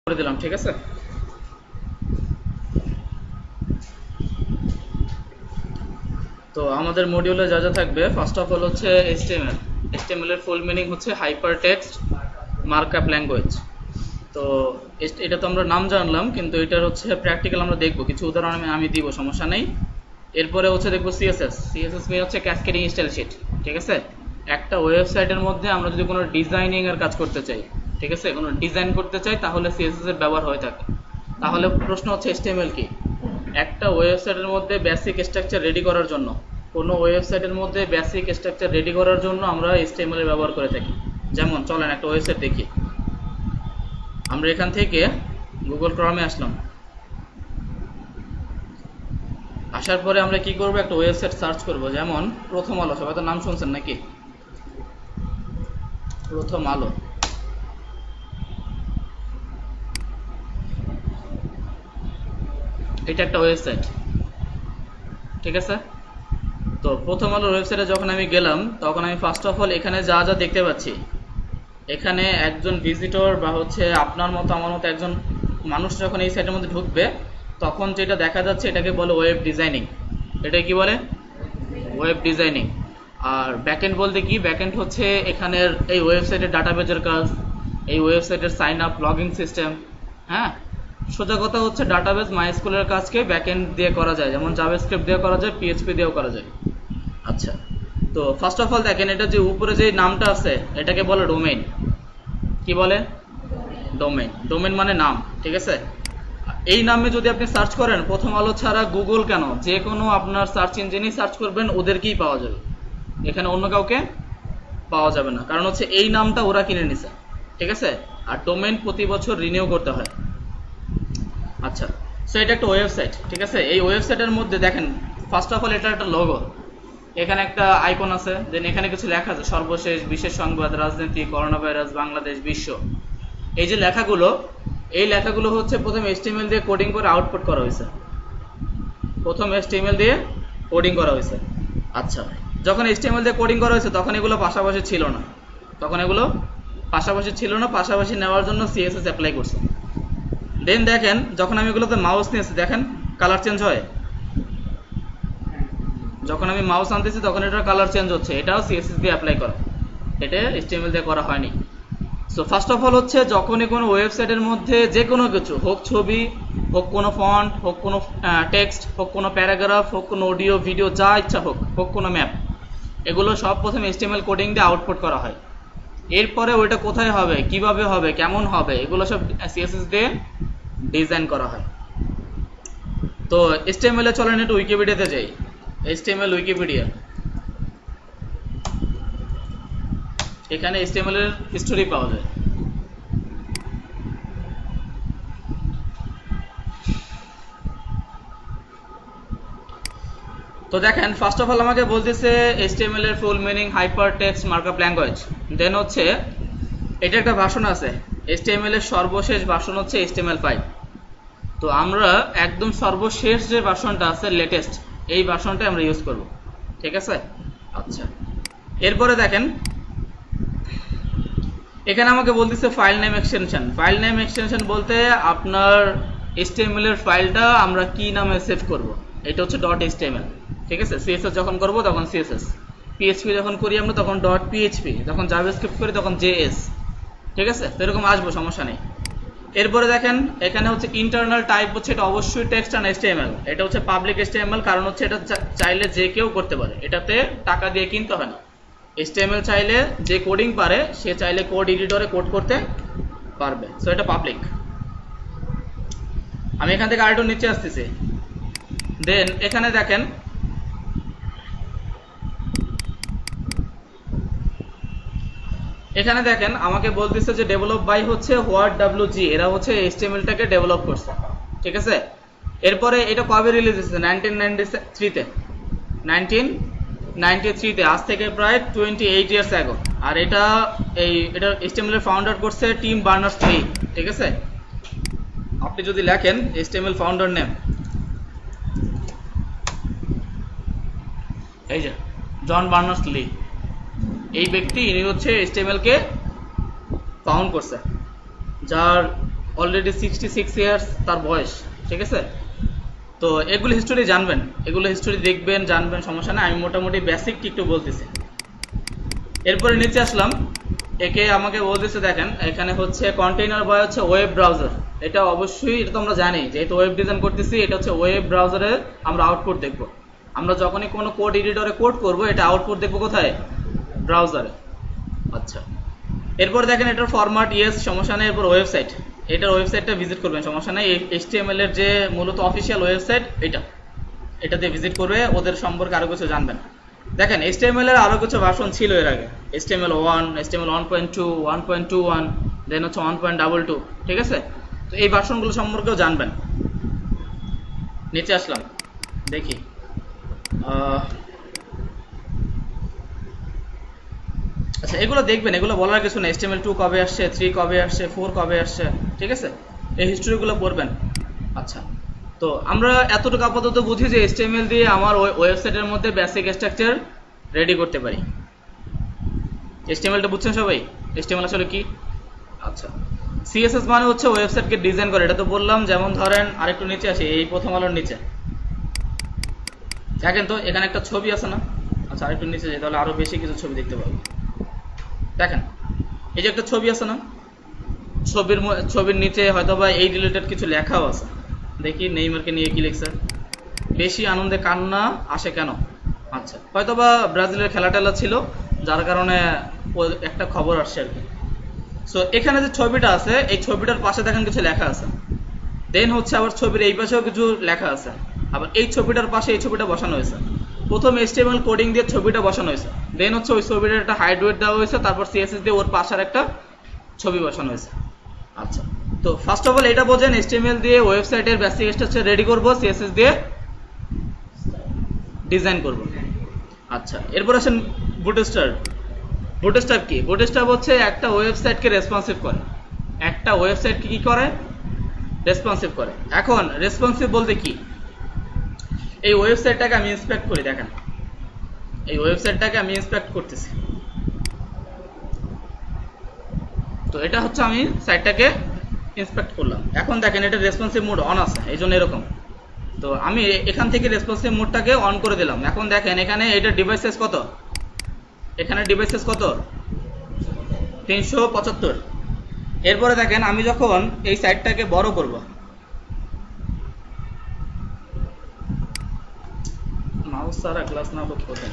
করে দিলাম, ঠিক আছে। তো আমাদের মডিউলে যা যা থাকবে, ফার্স্ট অফ অল হচ্ছে HTML। HTML এর ফুল মিনিং হচ্ছে হাইপার টেক্সট মার্কআপ ল্যাঙ্গুয়েজ। তো এটা তো আমরা নাম জানলাম, কিন্তু এটার হচ্ছে প্র্যাকটিক্যাল আমরা দেখবো, কিছু উদাহরণ আমি দিব, সমস্যা নেই। এরপরে হচ্ছে দেখবো CSS। CSS মানে হচ্ছে ক্যাসকেডিং স্টাইল শিট, ঠিক আছে। একটা ওয়েবসাইটের মধ্যে আমরা যদি কোনো ডিজাইনিং এর কাজ করতে চাই, ঠিক আছে, কোনো ডিজাইন করতে চাই, তাহলে CSS এর ব্যবহার হয়ে থাকে। তাহলে প্রশ্ন হচ্ছে HTML কি? একটা ওয়েবসাইটের মধ্যে বেসিক স্ট্রাকচার রেডি করার জন্য, কোনো ওয়েবসাইটের মধ্যে বেসিক স্ট্রাকচার রেডি করার জন্য আমরা HTML এর ব্যবহার করে থাকি। যেমন চলেন একটা ওয়েবসাইট দেখি। আমরা এখান থেকে গুগল ক্রমে আসলাম, আসার পরে আমরা কি করব, একটা ওয়েবসাইট সার্চ করব। যেমন প্রথম আলো, সবাই তো নাম শুনছেন নাকি? প্রথম আলো, এটা একটা ওয়েবসাইট, ঠিক আছে। তো প্রথম আলোর ওয়েবসাইটে যখন আমি গেলাম, তখন আমি ফার্স্ট অফ অল এখানে যা যা দেখতে পাচ্ছি, এখানে একজন ভিজিটর বা হচ্ছে আপনার মতো আমার মতো একজন মানুষ যখন এই সাইটের মধ্যে ঢুকবে, তখন যেটা দেখা যাচ্ছে এটাকে বলে ওয়েব ডিজাইনিং। এটা কি বলে? Web designing. আর ব্যাকএন্ড বলতে কি? ব্যাকএন্ড হচ্ছে এখানের এই ওয়েবসাইটের ডাটাবেজের কাজ, এই ওয়েবসাইটের সাইন আপ লগইন সিস্টেম। হ্যাঁ, সোজা কথা হচ্ছে ডাটাবেজ মাইস্কুলের কাজকে ব্যাকএন্ড দিয়ে করা যায়, যেমন জাভাস্ক্রিপ্ট দিয়ে করা যায়, পিএইচপি দিয়েও করা যায়। আচ্ছা, তো ফার্স্ট অফ অল দেখেন, এটা যে উপরে যে নামটা আছে এটাকে বলে ডোমেইন। কি বলে? ডোমেইন। ডোমেইন মানে নাম, ঠিক আছে। এই নামে যদি আপনি সার্চ করেন, প্রথম আলো ছাড়া গুগল কেন, যে কোনো আপনার সার্চ ইঞ্জিনই সার্চ করবেন, ওদেরকেই পাওয়া যাবে, এখানে অন্য কাউকে পাওয়া যাবে না। কারণ হচ্ছে এই নামটা ওরা কিনে নিছে, ঠিক আছে। আর ডোমেইন প্রতি বছর রিনিউ করতে হয়। আচ্ছা, সো এটা একটা ওয়েবসাইট, ঠিক আছে। এই ওয়েবসাইটের মধ্যে দেখেন, ফার্স্ট অফ অল এটা একটা লোগো, এখানে একটা আইকন আছে, দেন এখানে কিছু লেখা আছে, সর্বশেষ বিশেষ সংবাদ, রাজনীতি, করোনা ভাইরাস, বাংলাদেশ, বিশ্ব। এই যে লেখাগুলো, এই লেখাগুলো হচ্ছে প্রথম HTML দিয়ে কোডিং করে আউটপুট করা হয়েছে। প্রথম HTML দিয়ে কোডিং করা হয়েছে। আচ্ছা, যখন HTML দিয়ে কোডিং করা হয়েছে তখন এগুলো পাশাপাশি ছিল না, পাশাপাশি নেওয়ার জন্য CSS অ্যাপ্লাই করছে। দেন দেখেন, যখন আমি এগুলোতে মাউস নিয়েছি, দেখেন কালার চেঞ্জ হয়। যখন আমি মাউস আনতেছি তখন এটার কালার চেঞ্জ হচ্ছে, এটাও CSS দিয়ে অ্যাপ্লাই করা, এটা HTML দিয়ে করা হয়নি। সো ফার্স্ট অফ অল হচ্ছে, যখনই কোনো ওয়েবসাইটের মধ্যে যে কোনো কিছু হোক, ছবি হোক, কোনো ফন্ট হোক, কোনো টেক্সট হোক, কোনো প্যারাগ্রাফ হোক, কোনো অডিও ভিডিও, যা ইচ্ছা হোক, কোনো ম্যাপ, এগুলো সব প্রথমে HTML কোডিং দিয়ে আউটপুট করা হয়। এরপরে ওইটা কোথায় হবে, কিভাবে হবে, কেমন হবে, এগুলো সব CSS দিয়ে ডিজাইন করা হয়। তো HTML এ চলেন একটু উইকিপিডিয়াতে যাই। HTML উইকিপিডিয়া, এখানে HTML এর হিস্টোরি পাওয়া যায়। তো দেখেন, ফার্স্ট অফ অল আমাকে বলতেছে HTML এর full meaning hyper text markup language. Then হচ্ছে এটা একটা ভার্সন আছে, HTML এর সর্বশেষ ভার্সন হচ্ছে HTML5। তো আমরা একদম সর্বশেষ যে ভার্সনটা আছে, লেটেস্ট, এই ভার্সনটা আমরা ইউজ করব, ঠিক আছে। আচ্ছা, এরপরে দেখেন এখানে আমাকে বলতেছে file name extension. File name extension বলতে আপনার HTML এর ফাইলটা আমরা কি নামে সেভ করব, এটা হচ্ছে .html, ঠিক আছে। CSS যখন করব তখন CSS, PHP যখন করি আমরা তখন .php, যখন জাভাস্ক্রিপ্ট করি তখন JS, ঠিক আছে। তো এরকম আসবো, সমস্যা নেই। এরপরে দেখেন এখানে হচ্ছে ইন্টারনাল টাইপ হচ্ছে, এটা অবশ্যই টেক্সট অ্যান্ড HTML, এটা হচ্ছে পাবলিক HTML, কারণ হচ্ছে এটা চাইলে যে কেউ করতে পারে, এটাতে টাকা দিয়ে কিনতে হয় না। HTML চাইলে যে কোডিং পারে, সে চাইলে কোড এডিটরে কোড করতে পারবে, সো এটা পাবলিক। আমি এখান থেকে আরেকটু নিচে আসতেছি। দেন এখানে দেখেন আমাকে বলতেছে যে ডেভেলপ বাই হচ্ছে WG, এরা হচ্ছে HTML-টাকে ডেভেলপ করছে, ঠিক আছে। এরপরে এটা কবে রিলিজ হয়েছে? 1993-তে, 1993-তে, আজ থেকে প্রায় 28 ইয়ার্স আগে। আর এটা HTML এর ফাউন্ডার করছে টিম বার্নার্স-লি, ঠিক আছে। আপনি যদি লেখেন HTML ফাউন্ডার নেম, এই যে জন বার্নার্স-লি, এই ব্যক্তি, ইনি হচ্ছে HTML কে ফাউন্ড করছে, যার অলরেডি 66 ইয়ার্স তার বয়স, ঠিক আছে। তো এগুলো হিস্টোরি জানবেন, এগুলো হিস্টোরি দেখবেন, জানবেন, সমস্যা না। আমি মোটামুটি বেসিক একটু বলতেছি। এরপরে নিচে আসলাম, একে আমাকে বলতেছে দেখেন এখানে হচ্ছে কন্টেইনার বা হচ্ছে ওয়েব ব্রাউজার। এটা অবশ্যই, এটা তো আমরা জানি, যেহেতু ওয়েব ডিজাইন করতেছি, এটা হচ্ছে ওয়েব ব্রাউজারে আমরা আউটপুট দেখব। আমরা যখনই কোনো কোড এডিটরে কোড করব, এটা আউটপুট দেখব কোথায়? ব্রাউজারে। আচ্ছা, এরপর দেখেন এটার ফরম্যাট ইয়েস, সমস্যা নেই। এরপর ওয়েবসাইট, এটার ওয়েবসাইটটা ভিজিট করবেন, সমস্যা নেই। HTML এর যে মূলত অফিসিয়াল ওয়েবসাইট, এটাতে ভিজিট করবে, ওদের সম্পর্কে আরো কিছু জানবেন। দেখেন HTML এর আরো কিছু ভার্সন ছিল এর আগে, HTML1, HTML 1.2, 1.21, দেন হচ্ছে 1.22, ঠিক আছে। তো এই ভার্সনগুলো সম্পর্কেও জানবেন। নিচে আসলাম, দেখি আচ্ছা, এগুলো দেখবেন, এগুলো বলার কিছু না। HTML2 কবে আসছে, 3 কবে আসছে, 4 কবে আসছে, ঠিক আছে। এই হিস্ট্রিগুলো পড়বেন। আচ্ছা, তো আমরা এতটুকু আপাতত বুঝি যে HTML দিয়ে আমার ওয়েবসাইটের মধ্যে বেসিক স্ট্রাকচার রেডি করতে পারি। HTMLটা বুঝছেন সবাই? HTML আসলে কি? আচ্ছা, CSS মানে হচ্ছে ওয়েবসাইটকে ডিজাইন করে, এটা তো বললাম। যেমন ধরেন আরেকটু নিচে আসি, এই প্রথম আলোর নিচে দেখেন তো এখানে একটা ছবি আছে না? আচ্ছা, আরেকটু নিচে যাই, তাহলে আরো বেশি কিছু ছবি দেখতে পাবো। দেখেন এই যে একটা ছবি আছে না, ছবির নিচে হয়তোবা এই রিলেটেড কিছু লেখাও আছে। দেখি নেইমারকে নিয়ে কি লিখছে, বেশি আনন্দে কান্না আসে কেন। আচ্ছা, হয়তোবা ব্রাজিলের খেলা টেলা ছিল, যার কারণে একটা খবর আসছে আর কি। সো এখানে যে ছবিটা আছে, এই ছবিটার পাশে দেখেন কিছু লেখা আছে। দেন হচ্ছে আবার ছবির এই পাশেও কিছু লেখা আছে, আবার এই ছবিটার পাশে এই ছবিটা বসানো হয়েছে। প্রথম HTML কোডিং দিয়ে ছবিটা বসানো হয়েছে, দেন হচ্ছে ওই ছবিটার একটা হাইড ওয়েট দেওয়া হয়েছে, তারপর CSS দিয়ে ওর পাশের একটা ছবি বসানো হয়েছে। আচ্ছা, তো ফার্স্ট অফ অল এটা বোঝেন, HTML দিয়ে ওয়েবসাইটের বেসিক স্ট্রাকচার রেডি করব, CSS দিয়ে ডিজাইন করব। আচ্ছা, এরপর আসেন বুটস্ট্র্যাপ। বুটস্ট্র্যাপ কি? বুটস্ট্র্যাপ হচ্ছে একটা ওয়েবসাইটকে রেসপন্সিভ করে, একটা ওয়েবসাইটকে কি করে? রেসপন্সিভ করে। এখন রেসপন্সিভ বলতে কি? এই ওয়েবসাইটটাকে আমি ইন্সপেক্ট করি, দেখেন এই ওয়েবসাইটটাকে আমি ইন্সপেক্ট করতেছি। তো এটা হচ্ছে আমি সাইটটাকে ইন্সপেক্ট করলাম। এখন দেখেন এটা রেসপন্সিভ মোড অন আছে, এই জন্য এরকম। তো আমি এখান থেকে রেসপন্সিভ মোডটাকে অন করে দিলাম। এখন দেখেন এখানে এটা ডিভাইসেস কত, এখানে ডিভাইসেস কত? 375। এরপরে দেখেন আমি যখন এই সাইটটাকে বড় করব, মাউস ছাড়া ক্লাস না করতে।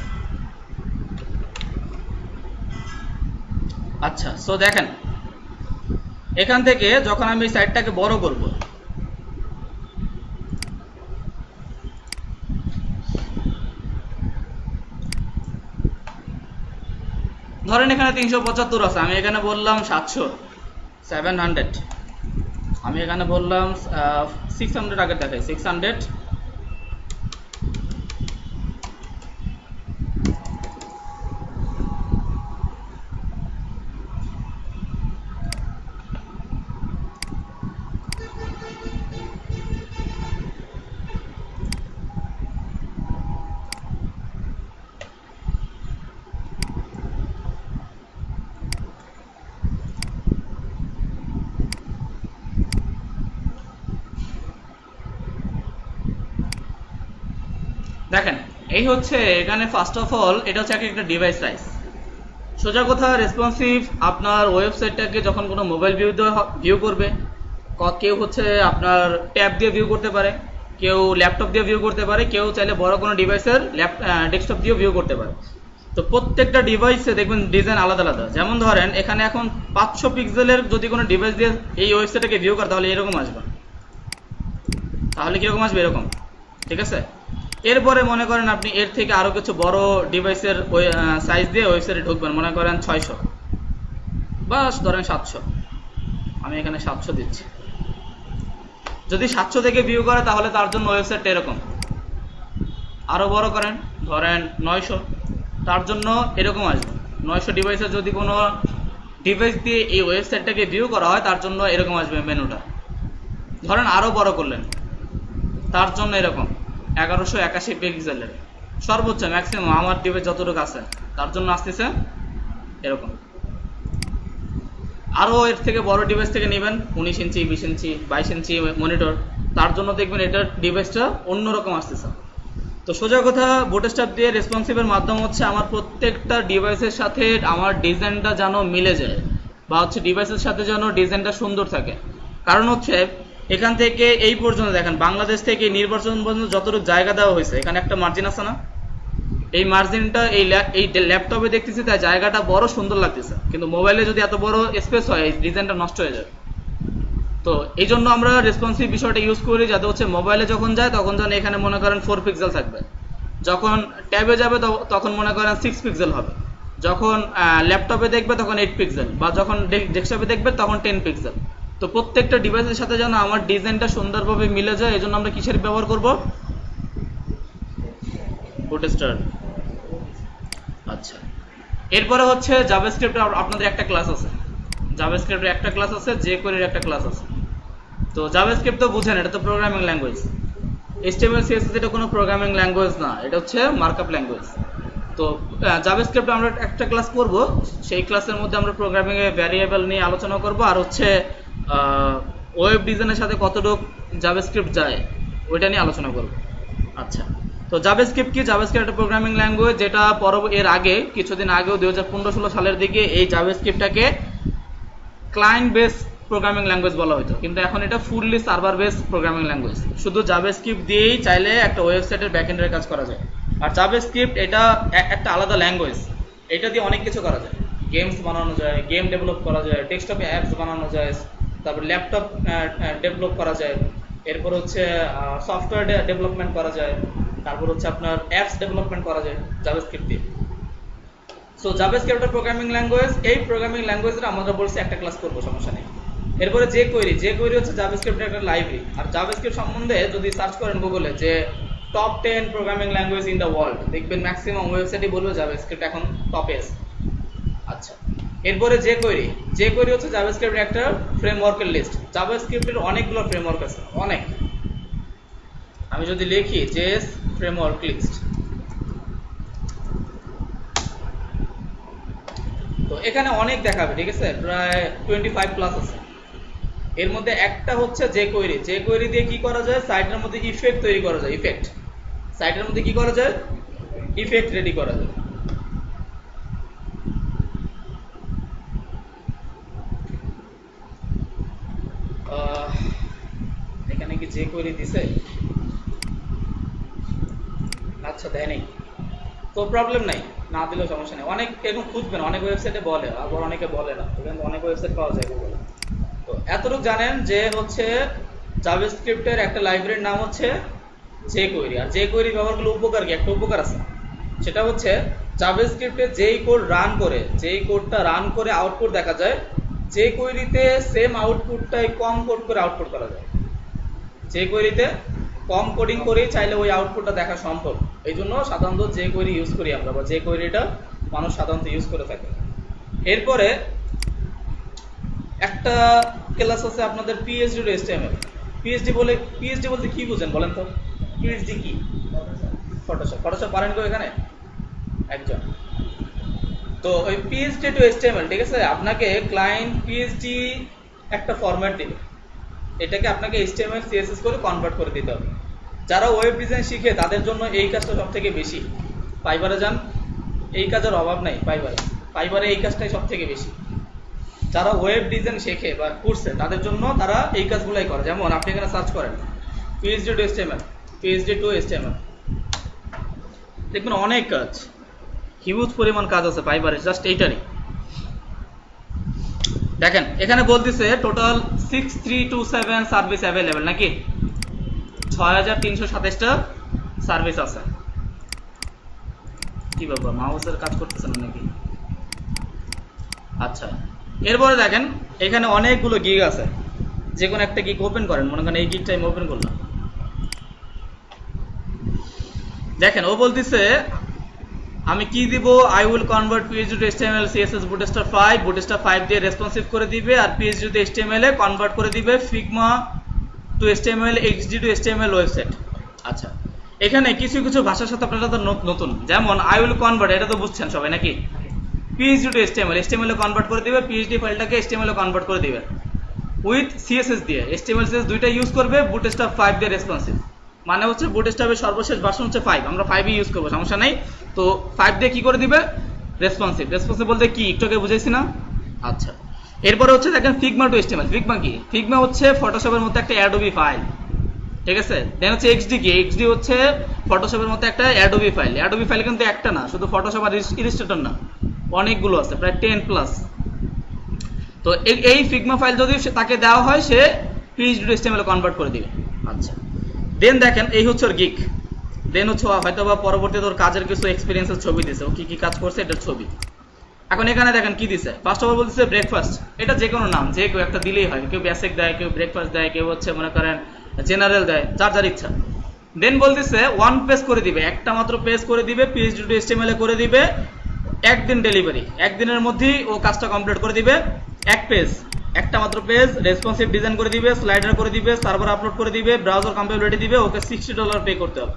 আচ্ছা, সো দেখেন এখান থেকে যখন আমি এই সাইটটাকে বড় করব, ধরেন এখানে 375 আছে, আমি এখানে বললাম 700, আমি এখানে বললাম 600, আগে দেখাই 600। দেখেন এই হচ্ছে এখানে ফার্স্ট অফ অল এটা হচ্ছে একটা ডিভাইস সাইজ। সোজা কথা, রেসপন্সিভ আপনার ওয়েবসাইটটাকে যখন কোনো মোবাইল ভিউ করবে, কেউ হচ্ছে আপনার ট্যাব দিয়ে ভিউ করতে পারে, কেউ ল্যাপটপ দিয়ে ভিউ করতে পারে, কেউ চাইলে বড় কোনো ডিভাইসের ডেস্কটপ দিয়েও ভিউ করতে পারে। তো প্রত্যেকটা ডিভাইসে দেখবেন ডিজাইন আলাদা আলাদা। যেমন ধরেন এখানে এখন 500 পিক্সেলের যদি কোনো ডিভাইস দিয়ে এই ওয়েবসাইটটাকে ভিউ করে, তাহলে এরকম আসবে। তাহলে কিরকম আসবে? এরকম, ঠিক আছে। এরপরে মনে করেন আপনি এর থেকে আরো কিছু বড় ডিভাইসের সাইজ দিয়ে ওয়েবসাইটে ঢুকবেন, মনে করেন 600 বা ধরেন 700, আমি এখানে 700 দিচ্ছি। যদি 700 থেকে ভিউ করে তাহলে তার জন্য ওয়েবসাইটটা এরকম। আরো বড় করেন, ধরেন 900, তার জন্য এরকম আসবে। 900 ডিভাইসে যদি কোনো ডিভাইস দিয়ে এই ওয়েবসাইটটাকে ভিউ করা হয়, তার জন্য এরকম আসবে মেনুটা। ধরেন আরো বড় করলেন, তার জন্য এরকম 1181 পিক্সেলের সর্বোচ্চ, ম্যাক্সিমাম আমার ডিভাইস যতটুকু আছে তার জন্য আসতেছে এরকম। আরও এর থেকে বড় ডিভাইস থেকে নেবেন 19 ইঞ্চি 20 ইঞ্চি 22 ইঞ্চি মনিটর, তার জন্য দেখবেন এটার ডিভাইসটা অন্যরকম আসতেছে। তো সোজা কথা বুটস্ট্র্যাপ দিয়ে রেসপন্সিভের মাধ্যম হচ্ছে আমার প্রত্যেকটা ডিভাইসের সাথে আমার ডিজাইনটা যেন মিলে যায়, বা হচ্ছে ডিভাইসের সাথে যেন ডিজাইনটা সুন্দর থাকে। কারণ হচ্ছে এখান থেকে এই পর্যন্ত দেখেন বাংলাদেশ থেকে নির্বাচন পর্যন্ত যতটুকু জায়গা দেওয়া হয়েছে এখানে একটা মার্জিন আছে না, এই মার্জিনটা এই ল্যাপটপে দেখতেছি তাই জায়গাটা বড় সুন্দর লাগতেছে, কিন্তু মোবাইলে যদি এত বড় স্পেস হয় এই ডিজাইনটা নষ্ট হয়ে যাবে। তো এই জন্য আমরা রেসপন্সিভ বিষয়টা ইউজ করি যাতে হচ্ছে মোবাইলে যখন যায় তখন যেন এখানে মনে করেন 4 পিক্সেল থাকবে, যখন ট্যাবে যাবে তখন মনে করেন 6 পিক্সেল হবে, যখন ল্যাপটপে দেখবে তখন 8 পিক্সেল, বা যখন ডেস্কটপে দেখবে তখন 10 পিক্সেল। তো প্রত্যেকটা ডিভাইসের সাথে যেন আমার ডিজাইনটা সুন্দরভাবে মিলে যায়, এই জন্য আমরা কিসের ব্যবহার করব? বুটস্ট্র্যাপ। আচ্ছা, এরপরে হচ্ছে জাভাস্ক্রিপ্ট। আপনাদের একটা ক্লাস আছে, জাভাস্ক্রিপ্টের একটা ক্লাস আছে, jQuery একটা ক্লাস আছে। তো জাভাস্ক্রিপ্ট তো বুঝেন, এটা তো প্রোগ্রামিং ল্যাঙ্গুয়েজ। HTML CSS এটা কোনো প্রোগ্রামিং ল্যাঙ্গুয়েজ না, এটা হচ্ছে মার্কআপ ল্যাঙ্গুয়েজ। তো জাভাস্ক্রিপ্ট আমরা একটা ক্লাস করব, সেই ক্লাসের মধ্যে আমরা প্রোগ্রামিং এর ভ্যারিয়েবল নিয়ে আলোচনা করব, আর হচ্ছে ওয়েব ডিজাইনের সাথে কতটুকু জাভাস্ক্রিপ্ট যায় ওইটা নিয়ে আলোচনা করব। আচ্ছা, তো জাভাস্ক্রিপ্ট কি? জাভাস্ক্রিপ্ট একটা প্রোগ্রামিং ল্যাঙ্গুয়েজ, যেটা এর আগে কিছুদিন আগেও 2015-16 সালের দিকে এই জাভাস্ক্রিপ্টটাকে ক্লায়েন্ট বেস প্রোগ্রামিং ল্যাঙ্গুয়েজ বলা হতো, কিন্তু এখন এটা fully server base programming language. শুধু জাভাস্ক্রিপ্ট দিয়েই চাইলে একটা ওয়েবসাইটের ব্যাকএন্ডের কাজ করা যায়। আর জাভাস্ক্রিপ্ট এটা একটা আলাদা ল্যাঙ্গুয়েজ, এটা দিয়ে অনেক কিছু করা যায়। গেমস বানানো যায়, গেম ডেভেলপ করা যায়, ডেস্কটপে অ্যাপস বানানো যায়, তারপর ল্যাপটপ ডেভেলপ করা যায়, এরপর হচ্ছে সফটওয়্যার ডেভেলপমেন্ট করা যায়, তারপর হচ্ছে আপনার অ্যাপস ডেভেলপমেন্ট করা যায় জাভাস্ক্রিপ্ট দিয়ে। সো জাভাস্ক্রিপ্ট একটা প্রোগ্রামিং ল্যাঙ্গুয়েজ, এই প্রোগ্রামিং ল্যাঙ্গুয়েজটা আমরা বলছি একটা ক্লাস করবো, সমস্যা নেই। এরপরে jQuery হচ্ছে জাভাস্ক্রিপ্টের একটা লাইব্রেরি। আর জাভাস্ক্রিপ্ট সম্বন্ধে যদি সার্চ করেন গুগলে যে top 10 programming language in the world, দেখবেন ম্যাক্সিমাম ওয়েবসাইটে বলবে জাভাস্ক্রিপ্ট এখন টপে আছে। আচ্ছা, এরপরে jQuery হচ্ছে জাভাস্ক্রিপ্টের একটা ফ্রেমওয়ার্কের লিস্ট। জাভাস্ক্রিপ্টের অনেকগুলো ফ্রেমওয়ার্ক আছে, অনেক। আমি যদি লিখি JS ফ্রেমওয়ার্ক লিস্ট, তো এখানে অনেক দেখাবে, ঠিক আছে, প্রায় 25 প্লাস আছে। এর মধ্যে একটা হচ্ছে jQuery দিয়ে কি করা যায়, সাইটের মধ্যে ইফেক্ট তৈরি করা যায়। সাইটের মধ্যে কি করা যায়, ইফেক্ট রেডি করা যায়। এখানে কি jQuery দিছে? আচ্ছা, দেয় নাই, তো প্রবলেম নাই, না দিলেও সমস্যা নেই। অনেক এরকম খুঁজবেন, অনেক ওয়েবসাইটে বলে, আবার অনেকে বলে না, এখানে অনেক ওয়েবসাইট পাওয়া যায় গুগলে। তো এতটুকু জানেন যে হচ্ছে জাভাস্ক্রিপ্টের একটা লাইব্রেরির নাম হচ্ছে jQuery। আর jQuery ব্যবহার করলে উপকার কি? একটা উপকার আছে, সেটা হচ্ছে জাভাস্ক্রিপ্টে যেই কোড রান করে, যেই কোডটা রান করে আউটপুট দেখা যায়, jQuery-তে সেম আউটপুটটাই কম কোড করে আউটপুট করা যায়। jQuery-তে কম কোডিং করেই চাইলে ওই আউটপুটটা দেখা সম্ভব। এই জন্য সাধারণত jQuery ইউজ করি আমরা, বা jQuery-টা মানুষ সাধারণত ইউজ করে থাকে। এরপরে একটা ক্লাস আছে আপনাদের PHP-HTML। PHP বলতে কি বুঝেন বলেন তো? PHP কি? ফটোশপ পারেন গো এখানে একজন? তো ওই PHP-HTML, ঠিক আছে, আপনাকে ক্লায়েন্ট PHP একটা ফরম্যাট দিবে, এটাকে আপনাকে HTML CSS করে কনভার্ট করে দিতে হবে। যারা ওয়েব ডিজাইন শিখে তাদের জন্য এই কাজটা সব থেকে বেশি। ফাইবারে যান, এই কাজের অভাব নাই। ফাইবারে এই কাজটাই সব থেকে বেশি। যারা ওয়েব ডিজাইন শেখে বা করছে তাদের জন্য তারা এই কাজগুলাই করে। যেমন আপনি এখানে সার্চ করেন PHP to HTML, দেখবেন অনেক কাজ, হিউজ পরিমাণ কাজ আছে ফাইবারে জাস্ট এইটারই। দেখেন এখানে বলতেছে টোটাল 6327 সার্ভিস অ্যাভেলেবেল, নাকি 6327টা সার্ভিস আছে। কি ব্যাপার, মাউসের কাজ করতেছে না নাকি? আচ্ছা, এরপরে দেখেন এখানে অনেকগুলো গিগ আছে, যে কোনো একটা গিগ ওপেন করেন, মনে করেন এই গিগটা আমি ওপেন করলাম। দেখেন ও বলতেছে আমি কি দিব, I will convert PHP to HTML CSS Bootstrap 5 দিয়ে রেসপন্সিভ করে দিবে, আর PHP to HTML A convert করে দিবে Figma to HTML, XD to HTML website. আচ্ছা, এখানে কিছু কিছু ভাষার সাথে আপনারা তো নতুন, যেমন আই উইল কনভার্ট, এটা তো বুঝছেন সবাই নাকি? পিএইচডি টু এইচটিএমএল, এইচটিএমএল এ কনভার্ট করে দিবে, পিএইচডি ফাইলটাকে এইচটিএমএল এ কনভার্ট করে দিবে উইথ সিএসএস দিয়ে। এইচটিএমএল সিএসএস দুইটা ইউজ করবে, বুটস্ট্র্যাপ 5 দিয়ে রেসপন্সিভ, মানে হচ্ছে বুটস্ট্র্যাপের সর্বশেষ ভার্সন হচ্ছে 5, আমরা 5ই ইউজ করবো, সমস্যা নাই। তো 5 দিয়ে কি করে দিবে, রেসপন্সিভ। রেসপন্সিভ বলতে কি একটু আগে বুঝাইছি না? আচ্ছা, এরপরে হচ্ছে দেখেন ফিগমা টু এইচটিএমএল। ফিগমা কি? ফিগমা হচ্ছে ফটোশপের মধ্যে একটা অ্যাডোবি ফাইল, ঠিক আছে। দেন হচ্ছে এক্সডি কি? এক্সডি হচ্ছে ফটোশপের মধ্যে একটা অ্যাডোবি ফাইল। অ্যাডোবি ফাইল কিন্তু একটা না, শুধু ফটোশপ আর ইলাস্ট্রেটর না, অনেকগুলো আছে, প্রায় 10 প্লাস। তো এই ফিগমা ফাইল যদি তাকে দেওয়া হয়, সে পিএইচডি টু এইচটিএমএল এ কনভার্ট করে দিবে। আচ্ছা, দেন দেখেন এই হচ্ছে ওর গিক। দেন হচ্ছে হয়তো বা পরবর্তীতে ওর কাজের কিছু এক্সপিরিয়েন্সের ছবি দিছে, ও কি কি কাজ করছে এটার ছবি। এখন এখানে দেখেন কি দিছে, ফার্স্ট অফ অল বলতেছে ব্রেকফাস্ট। এটা যে কোনো নাম, যে কেউ একটা দিলেই হয়, কেউ বেসিক দেয়, কেউ ব্রেকফাস্ট দেয়, কেউ হচ্ছে মনে করেন জেনারেল দেয়, যার যার ইচ্ছা। দেন বলতেছে 1 পেজ করে দিবে, একটা মাত্র পেজ করে দিবে, পিএইচডি টু এইচটিএমএল এ করে দিবে, একদিন ডেলিভারি, একদিনের মধ্যেই ও কাজটা কমপ্লিট করে দিবে। এক পেজ, একটা মাত্র পেজ, রেসপন্সিভ ডিজাইন করে দিবে, স্লাইডার করে দিবে, সার্ভার আপলোড করে দিবে, ব্রাউজার কম্পাটিবিলিটি দিবে, ওকে $60 পে করতে হবে।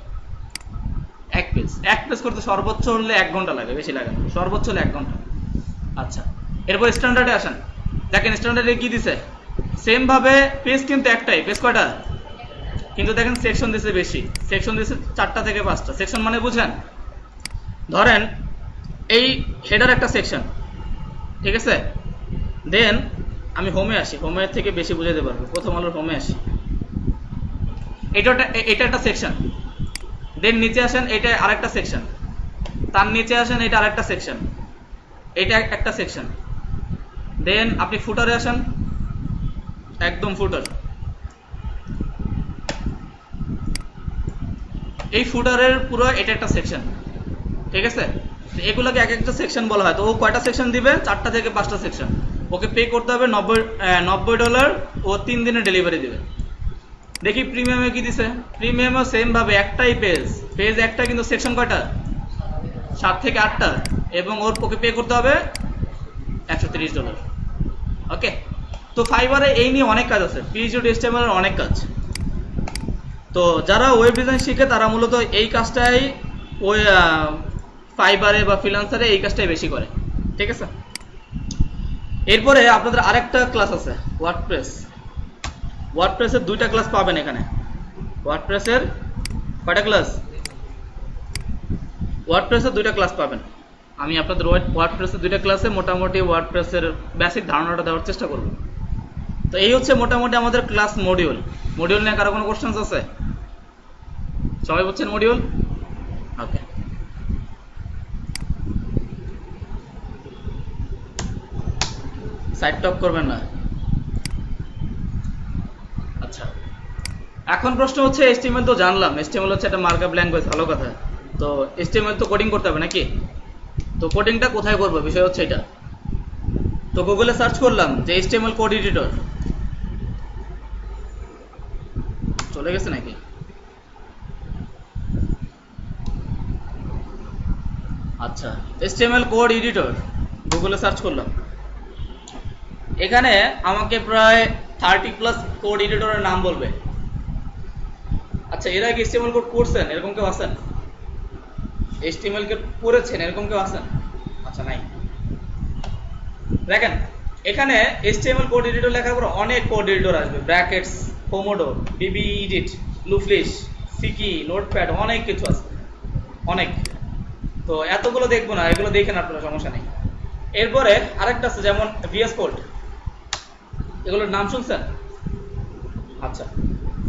এক পেজ করতে সর্বোচ্চ হলে 1 ঘন্টা লাগে, বেশি লাগে না, সর্বোচ্চ হলে 1 ঘন্টা। আচ্ছা, এরপর স্ট্যান্ডার্ডে আসেন, দেখেন স্ট্যান্ডার্ডে কি দিছে। সেম ভাবে পেজ কিন্তু একটাই, পেজ কয়টা? কিন্তু দেখেন সেকশন দিছে বেশি, সেকশন দিছে 4টা থেকে 5টা। সেকশন মানে বুঝেন, ধরেন এই হেডার একটা সেকশন, ঠিক আছে। দেন আমি হোমে আসি, হোমের থেকে বেশি বুঝাতে পারবো, প্রথম আলোর হোমে আসি, এটা একটা সেকশন। দেন নিচে আসেন, এটা আরেকটা সেকশন, তার নিচে আসেন, এটা আরেকটা সেকশন, এটা একটা সেকশন। দেন আপনি ফুটারে আসেন, একদম ফুটার, এই ফুটারের পুরো এটা একটা সেকশন, ঠিক আছে। এগুলোকে এক একটা সেকশন বলা হয়। তো ও কয়টা সেকশন দিবে? 4টা থেকে 5টা সেকশন। ওকে পে করতে হবে $90, ও 3 দিনে ডেলিভারি দিবে। দেখি প্রিমিয়ামে কি দিছে। প্রিমিয়ামও সেম ভাবে একটাই পেজ একটা, কিন্তু সেকশন কয়টা? 7 থেকে 8টা, এবং ওকে পে করতে হবে $130। ওকে, তো ফাইবারে এই নিয়ে অনেক কাজ আছে, পিএইচডি টু এইচটিএমএল এর অনেক কাজ। তো যারা ওয়েব ডিজাইন শিখে তারা মূলত এই কাজটাই ওই ফাইবারে বা ফ্রিল্যান্সারে এই কাজটাই বেশি করে, ঠিক আছে। এরপরে আপনাদের আরেকটা ক্লাস আছে, ওয়ার্ডপ্রেসের 2টা ক্লাস পাবেন এখানে। ওয়ার্ডপ্রেসের কয়টা ক্লাস? ওয়ার্ডপ্রেসের 2টা ক্লাস পাবেন। আমি আপনাদের ওয়ার্ডপ্রেসের 2টা ক্লাসে মোটামুটি ওয়ার্ডপ্রেসের বেসিক ধারণাটা দেওয়ার চেষ্টা করব। তো এই হচ্ছে মোটামুটি আমাদের ক্লাস মডিউল নিয়ে কারো কোনো কোশ্চেন্স আছে? সবাই বুঝছেন মডিউল? ওকে, সাইড টক করবেন না। আচ্ছা, এখন প্রশ্ন হচ্ছে এইচটিএমএল তো জানলাম, এইচটিএমএল হচ্ছে একটা মার্কআপ ল্যাঙ্গুয়েজ, ভালো কথা। তো এইচটিএমএল তো কোডিং করতে হবে নাকি? তো কোডিংটা কোথায় করব, বিষয় হচ্ছে এটা। তো গুগলে সার্চ করলাম যে এইচটিএমএল কোড এডিটর, চলে গেছে নাকি? আচ্ছা, এইচটিএমএল কোড এডিটর গুগলে সার্চ করলাম, এখানে আমাকে প্রায় 30+ কোড এডিটরের নাম বলবে। আচ্ছা, এর আগে এইচটিএমএল কোড করছেন এরকম কেউ আছেন? এইচটিএমএল কোড করেছেন এরকম কেউ আছেন? আচ্ছা, নাই। দেখেন এখানে এইচটিএমএল কোড এডিটর লেখার পর অনেক কোড এডিটর আসবে, ব্র্যাকেটস, কোমোডো, বিবি এডিট, ব্লুফিশ, সিকি, নোটপ্যাড, অনেক কিছু আছে, অনেক। তো এতগুলো দেখবো না, এগুলো দেখেন আপনারা, সমস্যা নেই। এরপরে আরেকটা আছে যেমন ভিএস কোড, এগুলোর নাম শুনছেন? আচ্ছা,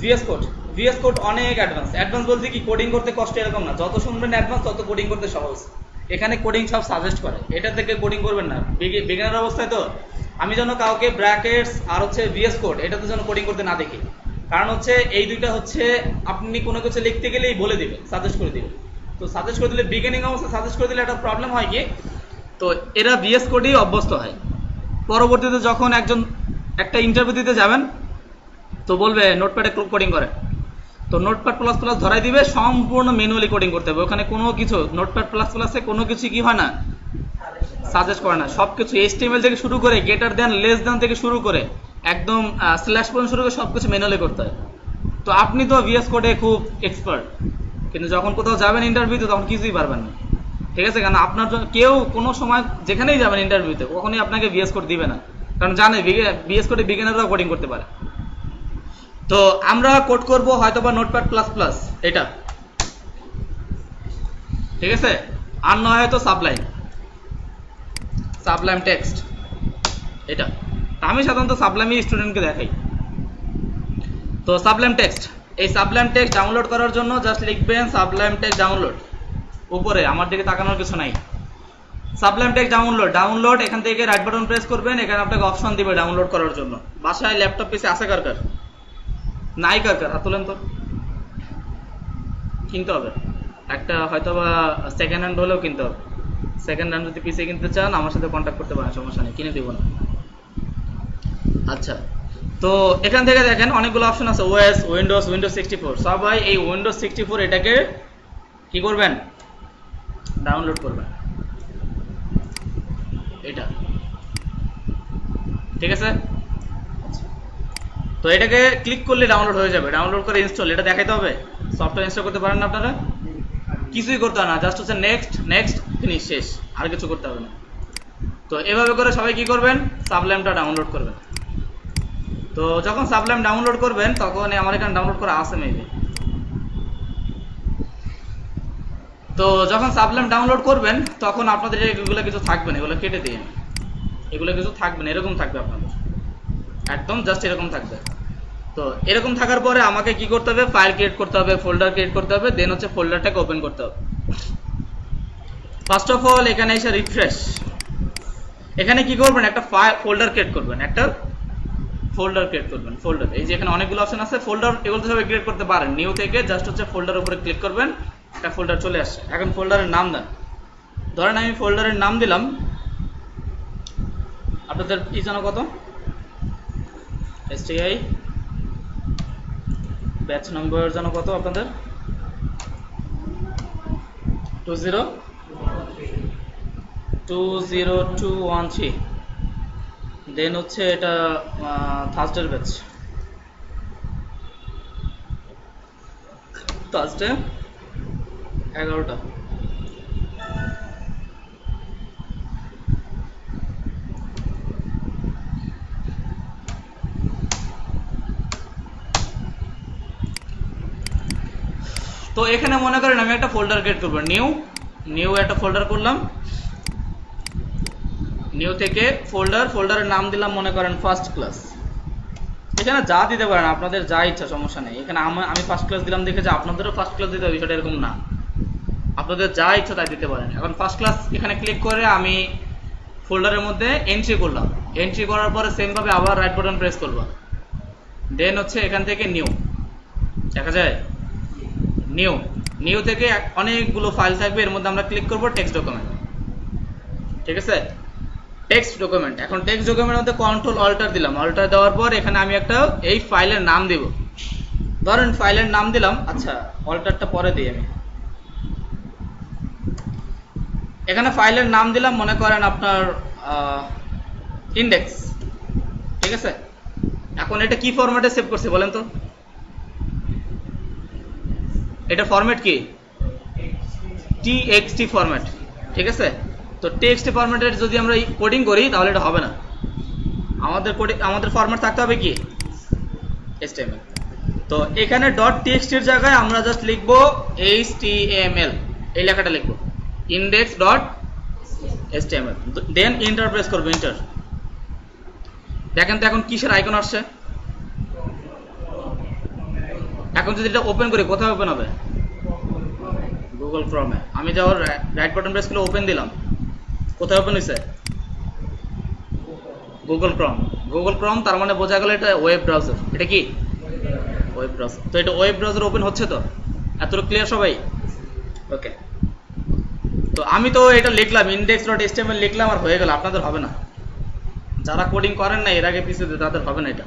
ভিএস কোড অনেক অ্যাডভান্স বলতে কি কোডিং করতে কষ্ট এরকম না, যত শুনবেন অ্যাডভান্স তত কোডিং করতে সহজ। এখানে কোডিং সব সাজেস্ট করে, এটা থেকে কোডিং করবেন না বিগিনার অবস্থায়। তো আমি যেন কাউকে ব্র্যাকেটস আর হচ্ছে ভিএস কোড এটাতে যেন কোডিং করতে না দেখি, কারণ হচ্ছে এই দুইটা হচ্ছে আপনি কোনো কিছু লিখতে গেলেই বলে দিবে, সাজেস্ট করে দিবে। তো সাজেস্ট করে দিলে, বিগিনিং অবস্থায় সাজেস্ট করে দিলে একটা প্রবলেম হয় কি, তো এরা ভিএস কোডেই অভ্যস্ত হয়। পরবর্তীতে যখন একটা ইন্টারভিউ দিতে যাবেন, তো বলবে নোটপ্যাডে কোডিং করে, তো নোটপ্যাড প্লাস প্লাস ধরাই দিবে, সম্পূর্ণ ম্যানুয়ালি কোডিং করতে হবে। ওখানে কোনো কিছু নোটপ্যাড প্লাস প্লাসে কোনো কিছু কি হয় না, সাজেস্ট করে না। সবকিছু এইচটিএমএল থেকে শুরু করে, গ্রেটার দ্যান, লেস দ্যান থেকে শুরু করে একদম স্ল্যাশ পর্যন্ত শুরু করে সবকিছু ম্যানুয়ালি করতে হয়। তো আপনি তো ভিএস কোডে খুব এক্সপার্ট, কিন্তু যখন কোথাও যাবেন ইন্টারভিউতে তখন কিছুই পারবেন না। ঠিক আছে, কারণ আপনার কেউ কোনো সময় যেখানেই যাবেন ইন্টারভিউতে কখনোই আপনাকে ভিএস কোড দিবে না, কারণ জানে ভিএস কোডে বিগিনাররাও কোডিং করতে পারে। তো আমরা কোড করব হয়তোবা নোটপ্যাড প্লাস প্লাস এটা, ঠিক আছে, আর নয় হয়তো সাবলাইম টেক্সট এটা। আমি সাধারণত সাবলাইমই স্টুডেন্টকে দেখাই। তো সাবলাইম টেক্সট, এই সাবলাইম টেক্সট ডাউনলোড করার জন্য জাস্ট লিখবেন সাবলাইম টেক্সট ডাউনলোড, উপরে আমার দিকে তাকানোর কিছু নাই। সাবলাইম টেক্সট ডাউনলোড, এখান থেকে রাইট বাটন প্রেস করবেন, এখানে আপনাকে অপশন দিবে ডাউনলোড করার জন্য। বাসায় ল্যাপটপ পিসে আছে কার কার? নাই কার কার? হাত তোলেন তো। কিনতে হবে একটা, হয়তোবা সেকেন্ড হ্যান্ড হলেও কিনতে হবে। সেকেন্ড হ্যান্ড যদি পিসি কিনতে চান আমার সাথে কন্ট্যাক্ট করতে পারেন, সমস্যা নেই, কিনে দিব না। আচ্ছা, তো এখান থেকে দেখেন অনেকগুলো অপশন আছে, ওএস, উইন্ডোজ, উইন্ডোজ 64। সবাই এই উইন্ডোজ 64 এটাকে কি করবেন? ডাউনলোড করবেন এটা, ঠিক আছে। তো এটাকে ক্লিক করলে ডাউনলোড হয়ে যাবে, ডাউনলোড করে ইনস্টল, এটা দেখাইতে হবে। সফটওয়্যার ইনস্টল করতে পারেন না আপনারা? কিছুই করতে হবে না, জাস্ট হচ্ছে নেক্সট নেক্সট ফিনিশ, শেষ, আর কিছু করতে হবে না। তো এভাবে করে সবাই কি করবেন? সাবলাইমটা ডাউনলোড করবেন। তো যখন সাবলাইম ডাউনলোড করবেন তখন আমার এখানে ডাউনলোড করা আছে মেবি। তো যখন সাবলাইম ডাউনলোড করবেন তখন আপনাদের এগুলো কিছু থাকবে না, এগুলো কেটে দিয়ে, এগুলো কিছু থাকবে না, এরকম থাকবে আপনাদের, একদম জাস্ট এরকম থাকবে। তো এরকম থাকার পরে আমাকে কি করতে হবে? ফাইল ক্রিয়েট করতে হবে, ফোল্ডার ক্রিয়েট করতে হবে, দেন হচ্ছে ফোল্ডারটাকে ওপেন করতে হবে। ফার্স্ট অফ অল এখানে এসে রিফ্রেশ, এখানে কি করবেন? একটা ফোল্ডার ক্রিয়েট করবেন, ফোল্ডার, এই যে এখানে অনেকগুলো অপশন আছে, ফোল্ডার এগুলো সবাই ক্রিয়েট করতে পারেন। নিউ থেকে জাস্ট হচ্ছে ফোল্ডার উপরে ক্লিক করবেন, একটা ফোল্ডার চলে আসছে। এখন ফোল্ডারের নাম দেন, ধরেন আমি ফোল্ডারের নাম দিলাম, আপনাদের কি জানো কত? এসটিআই ব্যাচ নাম্বার জানো কত আপনাদের? 20213। দেন হচ্ছে এটা থার্সডের ব্যাচ, থার্সডে 11টা। তো এখানে মনে করেন আমি একটা ফোল্ডার ক্রিয়েট করবো, নিউ একটা ফোল্ডার করলাম, নিউ থেকে ফোল্ডারের নাম দিলাম মনে করেন ফার্স্ট ক্লাস। এখানে যা দিতে পারেন আপনাদের যা ইচ্ছা, সমস্যা নেই। এখানে আমি ফার্স্ট ক্লাস দিলাম দেখে যে আপনাদেরও ফার্স্ট ক্লাস দিতে হবে বিষয়টা এরকম না, আপনাদের যা ইচ্ছা তাই দিতে পারেন। এখন ফার্স্ট ক্লাস এখানে ক্লিক করে আমি ফোল্ডারের মধ্যে এন্ট্রি করলাম, এন্ট্রি করার পরে সেম ভাবে আবার রাইট বাটন প্রেস করব, দেন হচ্ছে এখান থেকে নিউ, দেখা যায় নিউ থেকে অনেকগুলো ফাইল থাকবে, এর মধ্যে আমরা ক্লিক করব টেক্সট ডকুমেন্ট, ঠিক আছে, টেক্সট ডকুমেন্ট। এখন টেক্সট ডকুমেন্টের মধ্যে কন্ট্রোল অল্টার দিলাম, অল্টার দেওয়ার পর এখানে আমি একটা এই ফাইলের নাম দেব, ধরেন ফাইলের নাম দিলাম, আচ্ছা অল্টারটা পরে দিই আমি, এখানে ফাইলের নাম দিলাম মনে করেন আপনার ইন্ডেক্স, ঠিক আছে। এখন এটা কি ফরম্যাটে সেভ করছি বলেন তো? এটা ফরম্যাট কি? টিএক্সটি ফরম্যাট, ঠিক আছে। তো টিএক্সটি ফরম্যাটের যদি আমরা কোডিং করি তাহলে এটা হবে না, আমাদের ফরম্যাট থাকতে হবে কি? HTML। তো এখানে ডট টিএক্সটি এর জায়গায় আমরা জাস্ট লিখবো HTML, এই লেখাটা লিখবো, index dot HTML, then enter press করবো, এন্টার। দেখেন তো এখন কিসের আইকন আসছে? এখন যদি এটা ওপেন করি কোথায় ওপেন হবে? গুগল ক্রমে। আমি যাওয়ার রাইট বাটন প্রেস করে ওপেন দিলাম, কোথায় ওপেন হয়েছে? গুগল ক্রম, তার মানে বোঝা গেল এটা ওয়েব ব্রাউজার। এটা কি ওয়েব ব্রাউজার? তো এটা ওয়েব ব্রাউজার ওপেন হচ্ছে, তো এতটুকু ক্লিয়ার সবাই? ওকে। তো আমি তো এটা লিখলাম index.html লিখলাম আর হয়ে গেল, আপনাদের হবে না, যারা কোডিং করেন না এর আগে পিছিয়ে তাদের হবে না এটা।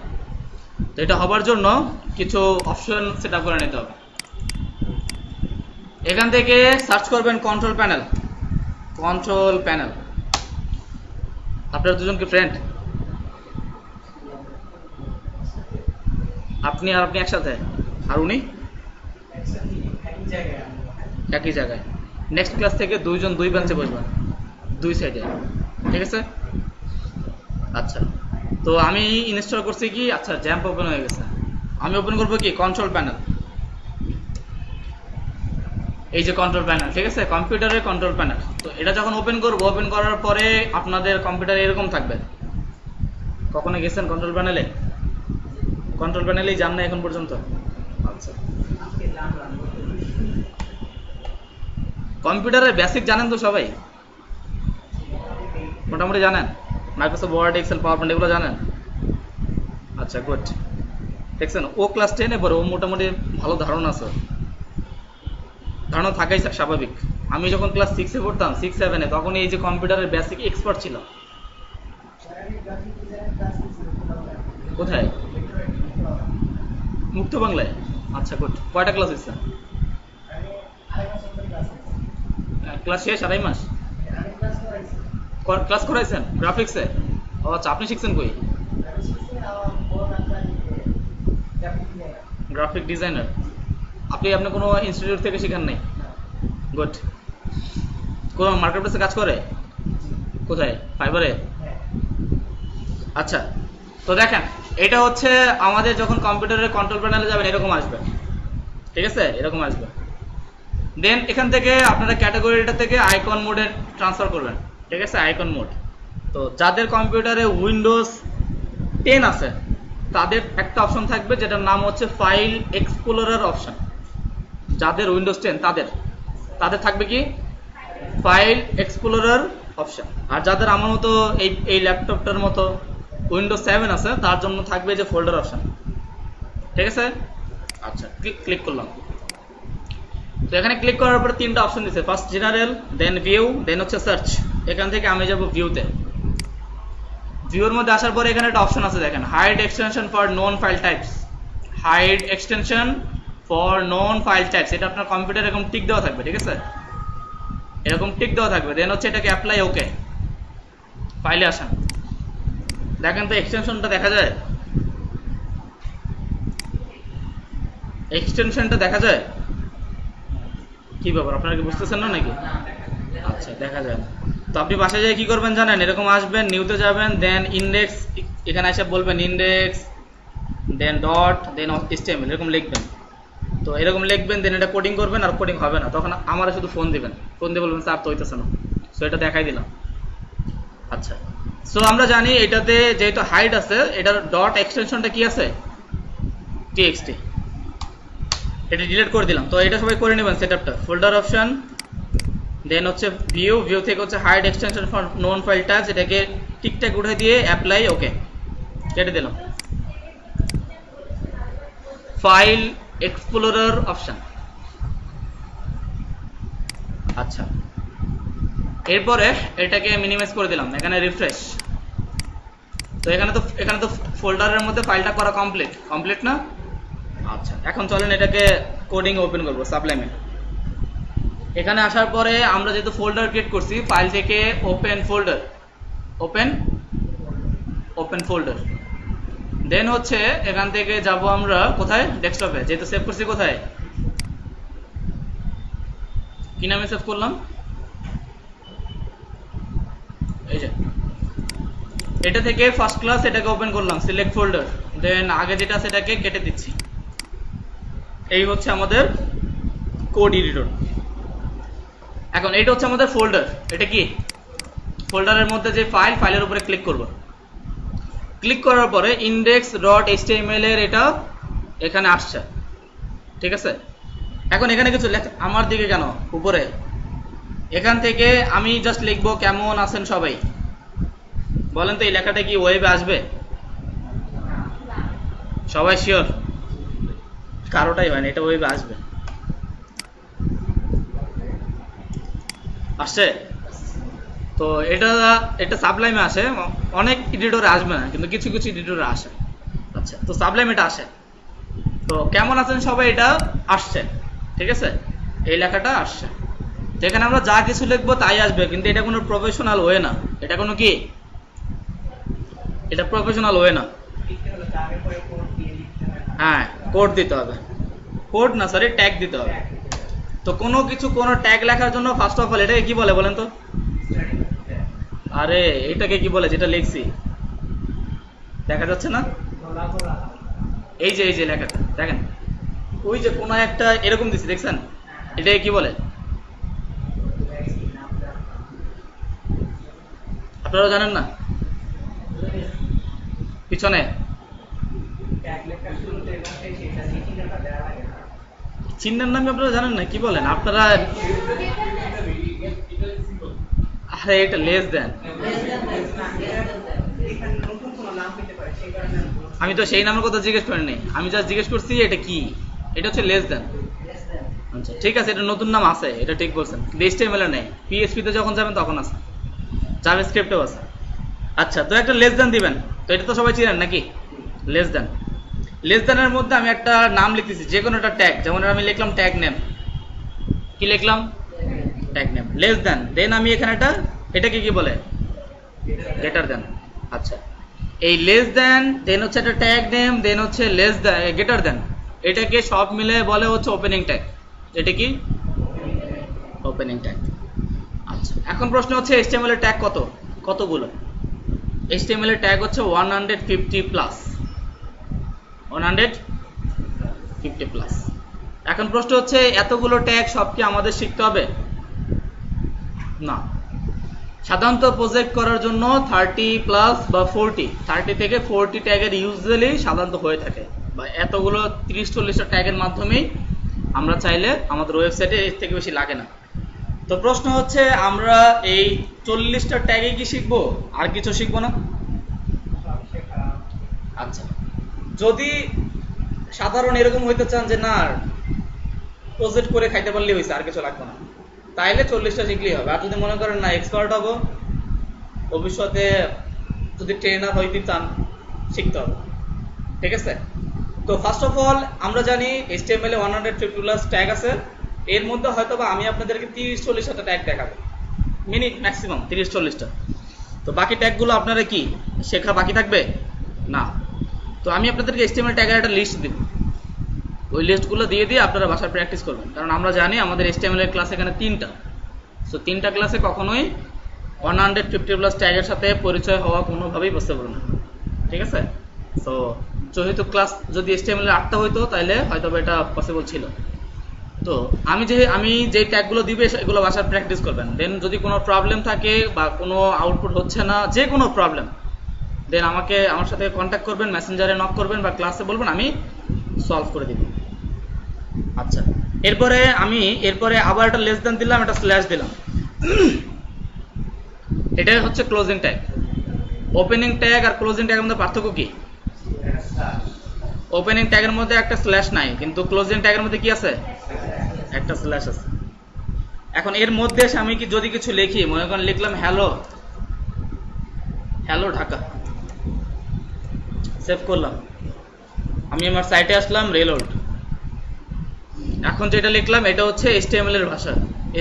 তো এটা হবার জন্য কিছু অপশন সেট আপ করে নিতে হবে। এখান থেকে সার্চ করবেন কন্ট্রোল প্যানেল, আপনার দুজন কি ফ্রেন্ড? আপনি আর আপনি একসাথে, আর উনি একই জায়গায়। নেক্সট ক্লাস থেকে দুইজন দুই বেঞ্চে বসবেন, দুই সাইডে, ঠিক আছে? আচ্ছা, তো আমি ইনস্টল করছি কি, আচ্ছা জ্যাম্প ওপেন হয়ে গেছে। আমি ওপেন করবো কি কন্ট্রোল প্যানেল, এই যে কন্ট্রোল প্যানেল, ঠিক আছে, কম্পিউটারের কন্ট্রোল প্যানেল। তো এটা যখন ওপেন করবো, ওপেন করার পরে আপনাদের কম্পিউটার এরকম থাকবে। কখনো গেছেন কন্ট্রোল প্যানেলে? কন্ট্রোল প্যানেলেই যান না এখন পর্যন্ত? আচ্ছা, কম্পিউটারের বেসিক জানেন তো সবাই? মোটামুটি জানেন? Microsoft Word, Excel, PowerPoint এগুলো জানেন? আচ্ছা, গুড। দেখছেন, ও ক্লাস 10-এ পরে, ও মোটামুটি ভালো ধারণা আছে, ধারণা থাকাই স্বাভাবিক। আমি যখন ক্লাস 6-এ পড়তাম, 6-7-এ, তখন এই যে কম্পিউটারের বেসিক এক্সপার্ট ছিল। কোথায়? মুক্ত বাংলায়? আচ্ছা, গুড। কয়টা ক্লাস হয়েছে? ক্লাস শেষ, 2.5 মাস ক্লাস করাইছেন গ্রাফিক্সে? ও আচ্ছা, আপনি শিখছেন কই? Graphic designer. আপনি কোনো ইনস্টিটিউট থেকে শিখান নাই? গুড। কোন মার্কেট প্লেসে কাজ করে? কোথায়? ফাইবারে? আচ্ছা, তো দেখেন, এটা হচ্ছে আমাদের যখন কম্পিউটারের কন্ট্রোল প্যানেলে যাবেন এরকম আসবে, ঠিক আছে, এরকম আসবে। দেন এখান থেকে আপনারা ক্যাটাগরিটা থেকে আইকন মোডে ট্রান্সফার করবেন, ঠিক আছে, আইকন মোড। তো যাদের কম্পিউটারে উইন্ডোজ 10 আছে তাদের একটা অপশন থাকবে যেটার নাম হচ্ছে ফাইল এক্সপ্লোরার অপশন। যাদের উইন্ডোজ 10 তাদের থাকবে কি ফাইল এক্সপ্লোরার অপশন। আর যাদের আমার মতো এই ল্যাপটপটার মতো উইন্ডোজ 7 আছে তার জন্য থাকবে যে ফোল্ডার অপশন, ঠিক আছে? আচ্ছা, ক্লিক করলাম। তো এখানে ক্লিক করার পরে 3টা অপশন দিচ্ছে, ফার্স্ট জেনারেল, দেন ভিউ, দেন হচ্ছে সার্চ। এখান থেকে আমি যাব ভিউতে। ভিউর মধ্যে আসার পরে এখানে একটা অপশন আছে, দেখেন, hide extension for known file types. Hide extension for known file types, এটা আপনার কম্পিউটারে এরকম টিক দেওয়া থাকবে, ঠিক আছে, এরকম টিক দেওয়া থাকবে। দেন হচ্ছে এটাকে অ্যাপ্লাই, ওকে, ফাইলে আসেন। দেখেন তো এক্সটেনশনটা দেখা যায়? এক্সটেনশনটা দেখা যায়? কি ব্যাপার, আপনারা কি বুঝতেছেন না নাকি? আচ্ছা, দেখা যায় না। তো আপনি বাসায় যেয়ে কি করবেন জানেন? এরকম আসবেন, নিউতে যাবেন, দেন ইন্ডেক্স, এখানে এসে বলবেন ইন্ডেক্স, দেন ডট, দেন HTML, এরকম লিখবেন। তো এরকম লিখবেন, দেন এটা কোডিং করবেন, আর কোডিং হবে না তখন আমার শুধু ফোন দিবেন, ফোন দিয়ে বলবেন স্যার তো হইতেছে না। সো এটা দেখাই দিলাম। আচ্ছা, সো আমরা জানি এটাতে যেহেতু হাইড আছে, এটার ডট এক্সটেনশনটা কি আছে? txt। এটা ডিলিট করে দিলাম। তো এটা সবাই করে নেবেন সেটআপটা। ফোল্ডার অপশন, দেন হচ্ছে ভিউ, ভিউ থেকে হচ্ছে hide extension for known file types, এটাকে টিকটাক উঠে দিয়ে অ্যাপ্লাই, ওকে, কেটে দিলাম। File explorer option. আচ্ছা, এরপরে এটাকে মিনিমাইজ করে দিলাম, এখানে রিফ্রেশ। তো এখানে তো ফোল্ডারের মধ্যে ফাইলটা করা কমপ্লিট না? আচ্ছা, এখন চলেন এটাকে কোডিং ওপেন করব, সাবলাইমে। এখানে আসার পরে আমরা যেহেতু ফোল্ডার ক্রিয়েট করছি, ফাইল থেকে ওপেন ফোল্ডার, ওপেন ফোল্ডার। দেন হচ্ছে এখান থেকে যাব আমরা কোথায়? ডেস্কটপে, যেহেতু সেভ করছি। কোথায়? কি নামে সেভ করলাম? এই যে এটা থেকে ফার্স্ট ক্লাস, এটাকে ওপেন করলাম, সিলেক্ট ফোল্ডার, দেন আগে যেটা সেটাকে কেটে দিচ্ছি। এই হচ্ছে আমাদের কোড এডিটর। এখন এটা হচ্ছে আমাদের ফোল্ডার। এটা কি ফোল্ডারের মধ্যে যে ফাইলের উপরে ক্লিক করব। ক্লিক করার পরে index.html এর এটা এখানে আসছে, ঠিক আছে। এখন এখানে কিছু আমার দিকে কেন উপরে? এখান থেকে আমি জাস্ট লিখবো কেমন আছেন সবাই। বলেন তো এই লেখাটা কি ওয়েবে আসবে? সবাই শিওর? কারোটাই হয় না, এটা ওয়েবে আসবে। আসছে? তো এটা সাবলাইমে আসে, অনেক এডিটরে আসবে না, কিন্তু কিছু কিছু এডিটরে আসে। আচ্ছা, তো সাবলাইম এটা আসে। তো কেমন আছেন সবাই এটা আসছে, ঠিক আছে, এই লেখাটা আসছে। তো এখানে আমরা যা কিছু লিখবো তাই আসবে, কিন্তু এটা কোনো প্রফেশনাল ওয়ে না। এটা কোনো কি? এটা প্রফেশনাল ওয়ে না। হ্যাঁ, কোড দিতে হবে। কোড না, সরি, ট্যাগ দিতে হবে। তো কোনো কিছু কোনো ট্যাগ লেখার জন্য ফার্স্ট অফ অল এটাকে কি বলে বলেন তো? আরে এটাকে কি বলে যেটা লিখছি? দেখা যাচ্ছে না? এই যে লেখাটা দেখেন, ওই যে কোনো একটা এরকম দিছি দেখছেন, এটাকে কি বলে? আপনারা জানেন না? পিছনে চিহ্নের নামে আপনারা জানেন না? কি বলেন আপনারা? আরে এটা লেস দেন, আমি তো সেই নামের কথা জিজ্ঞেস করিনি, আমি যা জিজ্ঞেস করছি এটা কি, এটা হচ্ছে লেস দেন। আচ্ছা ঠিক আছে, এটা নতুন নাম আছে, এটা ঠিক বলছেন, HTML এ নেই, PHP তে যখন যাবেন তখন আছে, জাভাস্ক্রিপ্টেও আছে। আচ্ছা তো একটা লেস দেন দিবেন, তো এটা তো সবাই চিনেন নাকি? লেস দেন, লেস দেনের মধ্যে আমি একটা নাম লিখতেছি, যে কোনো একটা ট্যাগ, যেমন আমি লিখলাম ট্যাগ নেম, কি লিখলাম? Tag name. লেস দেন, দেন আমি এখানে এটাকে কি বলে? Greater than. আচ্ছা এই লেস দেন, দেন হচ্ছে একটা ট্যাগ নেম, দেন হচ্ছে লেস দেন, গ্রেটার দেন, এটাকে সব মিলে বলে হচ্ছে ওপেনিং ট্যাগ। এটা কি? Opening tag. আচ্ছা এখন প্রশ্ন হচ্ছে HTML এর ট্যাগ কতগুলো? HTML এর ট্যাগ হচ্ছে 150 প্লাস, 150 প্লাস। এখন প্রশ্ন হচ্ছে এতগুলো ট্যাগ সব কি আমাদের শিখতে হবে? না, সাধারণত প্রজেক্ট করার জন্য 30 প্লাস বা 30 থেকে 40 ট্যাগের ইউজুয়ালি সাধারণত হয়ে থাকে, বা এতগুলো 30-40টা ট্যাগের মাধ্যমেই আমরা চাইলে আমাদের ওয়েবসাইটে এর থেকে বেশি লাগে না। তো প্রশ্ন হচ্ছে আমরা এই 40টা ট্যাগে কি শিখবো, আর কিছু শিখবো না? আচ্ছা যদি সাধারণ এরকম হইতে চান যে না প্রজেক্ট করে খাইতে পারলেই হয়েছে, আর কিছু লাগবে না, তাইলে 40টা শিখলেই হবে। আর যদি মনে করেন না এক্সপার্ট হবো, ভবিষ্যতে যদি ট্রেনার হইতে চান, শিখতে হবে। ঠিক আছে, তো ফার্স্ট অফ অল আমরা জানি HTML এ 150 প্লাস ট্যাগ আছে, এর মধ্যে হয়তো বা আমি আপনাদেরকে 30-40টা ট্যাগ দেখাবো, ম্যাক্সিমাম 30-40টা। তো বাকি ট্যাগগুলো আপনারা কি শেখা বাকি থাকবে না? তো আমি আপনাদেরকে HTML ট্যাগের একটা লিস্ট দিব, ওই লিস্টগুলো দিয়ে দিয়ে আপনারা বাসায় প্র্যাকটিস করবেন, কারণ আমরা জানি আমাদের HTML এর ক্লাস এখানে 3টা, সো 3টা ক্লাসে কখনোই 150 প্লাস ট্যাগের সাথে পরিচয় হওয়া কোনোভাবেই পসিবল না। ঠিক আছে, সো যেহেতু ক্লাস যদি HTML এর 8টা হইতো তাহলে হয়তো এটা পসিবল ছিল। তো আমি যে ট্যাগগুলো দিবে এগুলো বাসায় প্র্যাকটিস করবেন, দেন যদি কোনো প্রবলেম থাকে বা কোনো আউটপুট হচ্ছে না, যে কোনো প্রবলেম, দেন আমার সাথে কন্ট্যাক্ট করবেন, মেসেঞ্জারে নক করবেন বা ক্লাসে বলবেন, আমি সলভ করে দিব। আচ্ছা এরপরে আবার একটা লেস দেন দিলাম, একটা স্ল্যাশ দিলাম, এটা হচ্ছে ক্লোজিং ট্যাগ। ওপেনিং ট্যাগ আর ক্লোজিং ট্যাগের মধ্যে পার্থক্য কি? ওপেনিং ট্যাগের মধ্যে একটা স্ল্যাশ নাই, কিন্তু ক্লোজিং ট্যাগের মধ্যে কি আছে? একটা স্ল্যাশ আছে। এখন এর মধ্যে আমি যদি কিছু লিখি, মনে করেন লিখলাম হ্যালো ঢাকা, সেভ করলাম, আমি আমার সাইটে আসলাম, রিলোড, এখন যেটা লিখলাম এটা হচ্ছে HTML এর ভাষা,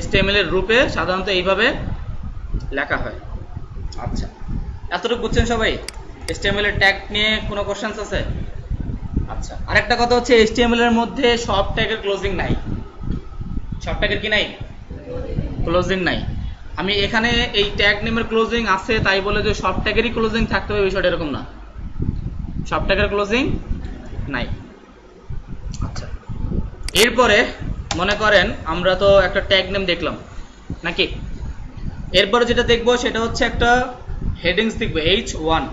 HTML এর রূপে সাধারণত এইভাবে লেখা হয়। আচ্ছা এতটুকু বুঝছেন সবাই? HTML এর ট্যাগ নিয়ে কোনো কোশ্চেনস আছে? আচ্ছা আরেকটা কথা হচ্ছে HTML এর মধ্যে সব ট্যাগের ক্লোজিং নাই, সব ট্যাগের কি নাই? ক্লোজিং নাই। আমি এখানে এই ট্যাগ নেমের ক্লোজিং আছে তাই বলে যে সব ট্যাগেরই ক্লোজিং থাকতে হবে বিষয়টা এরকম না, সব ট্যাগের ক্লোজিং নাই। আচ্ছা এরপরে মনে করেন আমরা তো একটা ট্যাগ নেম দেখলাম নাকি, এরপরে যেটা দেখবো সেটা হচ্ছে একটা হেডিংস দেখবো, H1।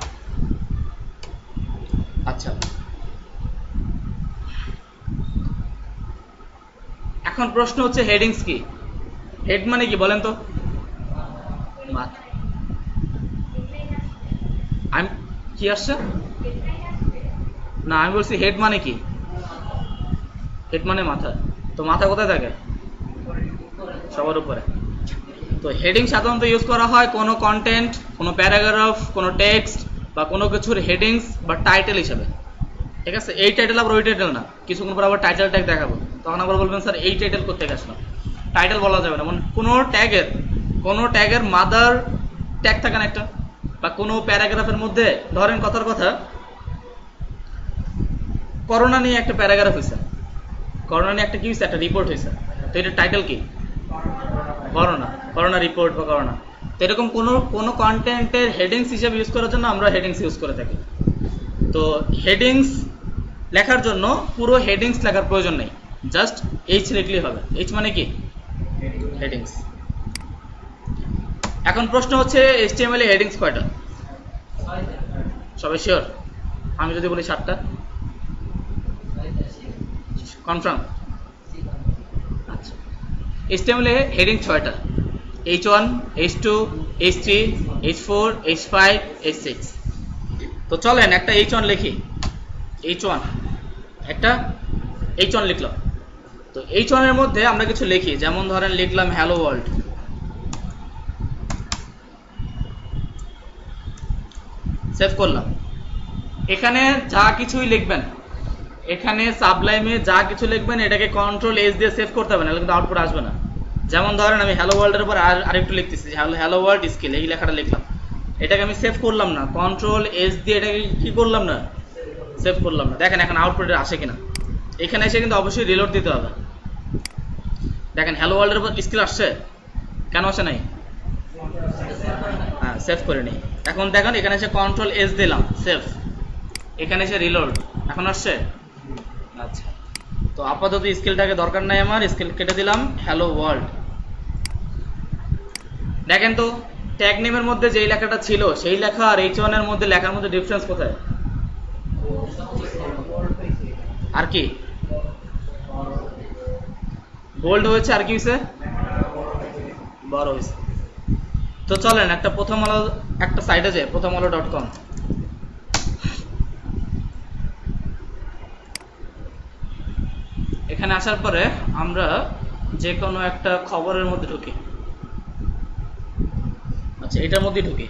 আচ্ছা এখন প্রশ্ন হচ্ছে হেডিংস কি? হেড মানে কি বলেন তো? আমি কি আসছে না, আমি বলছি হেড মানে কি? হেড মানে মাথা, তো মাথা কোথায় থাকে? সবার উপরে। তো হেডিং সাধারণত ইউজ করা হয় কোনো কন্টেন্ট, কোনো প্যারাগ্রাফ, কোনো টেক্সট বা কোনো কিছুর হেডিংস বা টাইটেল হিসাবে। ঠিক আছে, এই টাইটেল আবার ওই টাইটেল না, কিছুক্ষণ পর আবার টাইটেল ট্যাগ দেখাবো, তখন আবার বলবেন স্যার এই টাইটেল কোথেকে আসলো। টাইটেল বলা যাবে না, মানে কোনো ট্যাগের মাদার ট্যাগ থাকে না একটা, বা কোনো প্যারাগ্রাফের মধ্যে ধরেন কথার কথা করোনা নিয়ে একটা প্যারাগ্রাফ হয়েছে, করোনা নিয়ে একটা কি হয়েছে, একটা রিপোর্ট হয়েছে, তো এটার টাইটেল কি? করোনা রিপোর্ট বা করোনা। তো এরকম কোনো কন্টেন্টের হেডিংস হিসেবে ইউজ করার জন্য আমরা হেডিংস ইউজ করে থাকি। তো হেডিংস লেখার জন্য পুরো হেডিংস লেখার প্রয়োজন নেই, জাস্ট এইচ লিখলেই হবে। এইচ মানে কি? হেডিংস। এখন প্রশ্ন হচ্ছে HTML এ হেডিংস কয়টা? সবাই শিওর? আমি যদি বলি 7টা, কনফার্ম? আচ্ছা, HTML এ হেডিং 6টা, H1, H2, H3, H4, H5, H6। তো চলেন একটা H1 লিখি। H1 একটা H1 লিখলাম। তো H1 এর মধ্যে আমরা কিছু লিখি, যেমন ধরেন লিখলাম হ্যালো ওয়ার্ল্ড, সেভ করলাম। এখানে যা কিছুই লিখবেন, এখানে সাবলাইমে যা কিছু লিখবেন এটাকে Ctrl+S দিয়ে সেভ করতে হবে না, কিন্তু আউটপুট আসবে না। যেমন ধরেন আমি হ্যালো ওয়ার্ল্ডের উপর আরেকটু লিখতেছি, হ্যালো ওয়ার্ল্ড স্কিল, এই লেখাটা লিখলাম, এটাকে আমি সেভ করলাম না, Ctrl+S দিয়ে এটাকে কি করলাম না, সেভ করলাম না। দেখেন এখন আউটপুটে আসে কিনা। এখানে এসে কিন্তু অবশ্যই রিলোড দিতে হবে। দেখেন হ্যালো ওয়ার্ল্ডের উপর স্কিল আসছে, কেন আসে নাই? হ্যাঁ, সেভ করে নিই। এখন দেখেন এখানে এসে Ctrl+S দিলাম, সেভ, এখানে এসে রিলোড, এখন আসছে। আচ্ছা, তো আপাতত স্কিলটাকে দরকার নাই আমার, স্কিল কেটে দিলাম, হ্যালো ওয়ার্ল্ড। দেখেন তো ট্যাগ নেমের মধ্যে যেই লেখাটা ছিল সেই লেখা আর H1 এর মধ্যে লেখার মধ্যে ডিফারেন্স কোথায়? আর কি বোল্ড হয়েছে, আর কি হয়েছে? বড় হয়েছে। তো চলেন একটা প্রথম আলো একটা সাইটে যাই, prothomalo.com। এখানে আসার পরে আমরা যে কোনো একটা খবরের মধ্যে ঢুকি। আচ্ছা, এটার মধ্যে ঢুকি।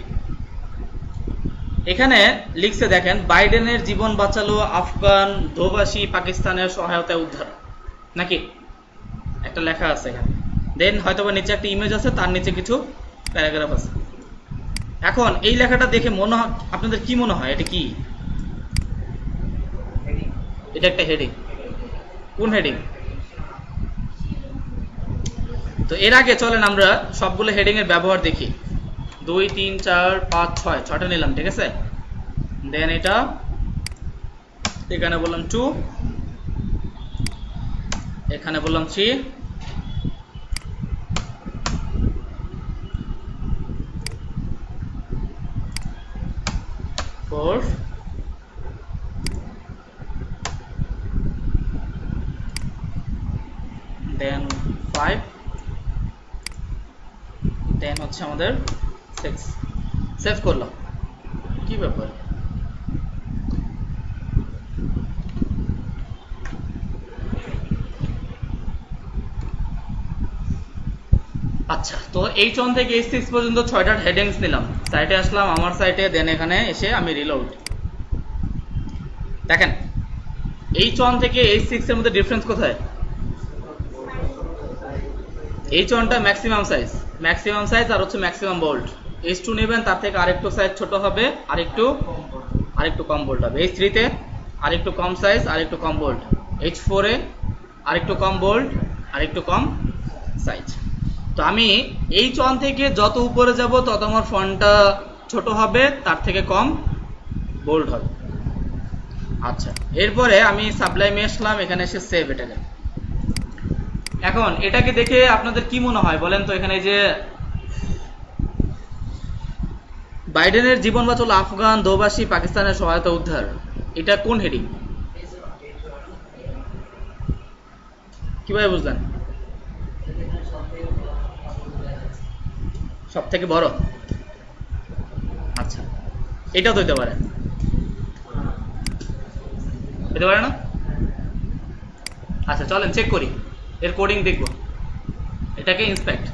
এখানে লিখছে দেখেন, বাইডেনের জীবন বাঁচালো আফগান দোভাষী পাকিস্তানের সহায়তায় উদ্ধার, নাকি একটা লেখা আছে এখানে। দেন হয়তোবা নিচে একটা ইমেজ আছে, তার নিচে কিছু প্যারাগ্রাফ আছে। এখন এই লেখাটা দেখে মনে হয়, আপনাদের কি মনে হয় এটা কি? এটা একটা হেডিং। কোন হেডিং? তো এর আগে চলেন আমরা সবগুলো হেডিং এর ব্যবহার দেখি। 2, 3, 4, 5, 6, 6টা নিলাম, ঠিক আছে। দেন এটা এখানে বললাম 2, এখানে বললাম 3, ফোর, দেন 5, দেন হচ্ছে আমাদের 6। সেভ করলাম। কি ব্যাপার? আচ্ছা, তো H1 থেকে H6 পর্যন্ত 6টা হেডিংস নিলাম। সাইটে আসলাম, আমার সাইটে, দেন এখানে এসে আমি রিলোড। দেখেন H1 থেকে H6 এর মধ্যে ডিফারেন্স কোথায়? H1টা ম্যাক্সিমাম সাইজ আর হচ্ছে ম্যাক্সিমাম বোল্ড। H2 নেবেন, তার থেকে আরেকটু সাইজ ছোট হবে, আরেকটু কম বোল্ড হবে। H3 তে আরেকটু কম সাইজ, আরেকটু কম বোল্ড। H4 এ আরেকটু কম বোল্ড, আরেকটু কম সাইজ। তো আমি H1 থেকে যত উপরে যাব তত আমার ফন্টটা ছোট হবে, তার থেকে কম বোল্ড হবে। আচ্ছা, এরপরে আমি সাবলাইমে আসলাম, এখানে এসে সেভ এটাকে। এখন এটাকে দেখে আপনাদের কি মনে হয় বলেন তো? এখানে যে বাইডেনের জীবন বাঁচালো আফগান দোভাষী পাকিস্তানের সহায়তা উদ্ধার, এটা কোন হেডিং? কিভাবে বুঝলেন? সব থেকে বড়? আচ্ছা, এটাও তো হতে পারে, হতে পারে না? আচ্ছা, চলেন চেক করি, এর কোডিং দেখব। এটাকে ইন্সপেক্ট।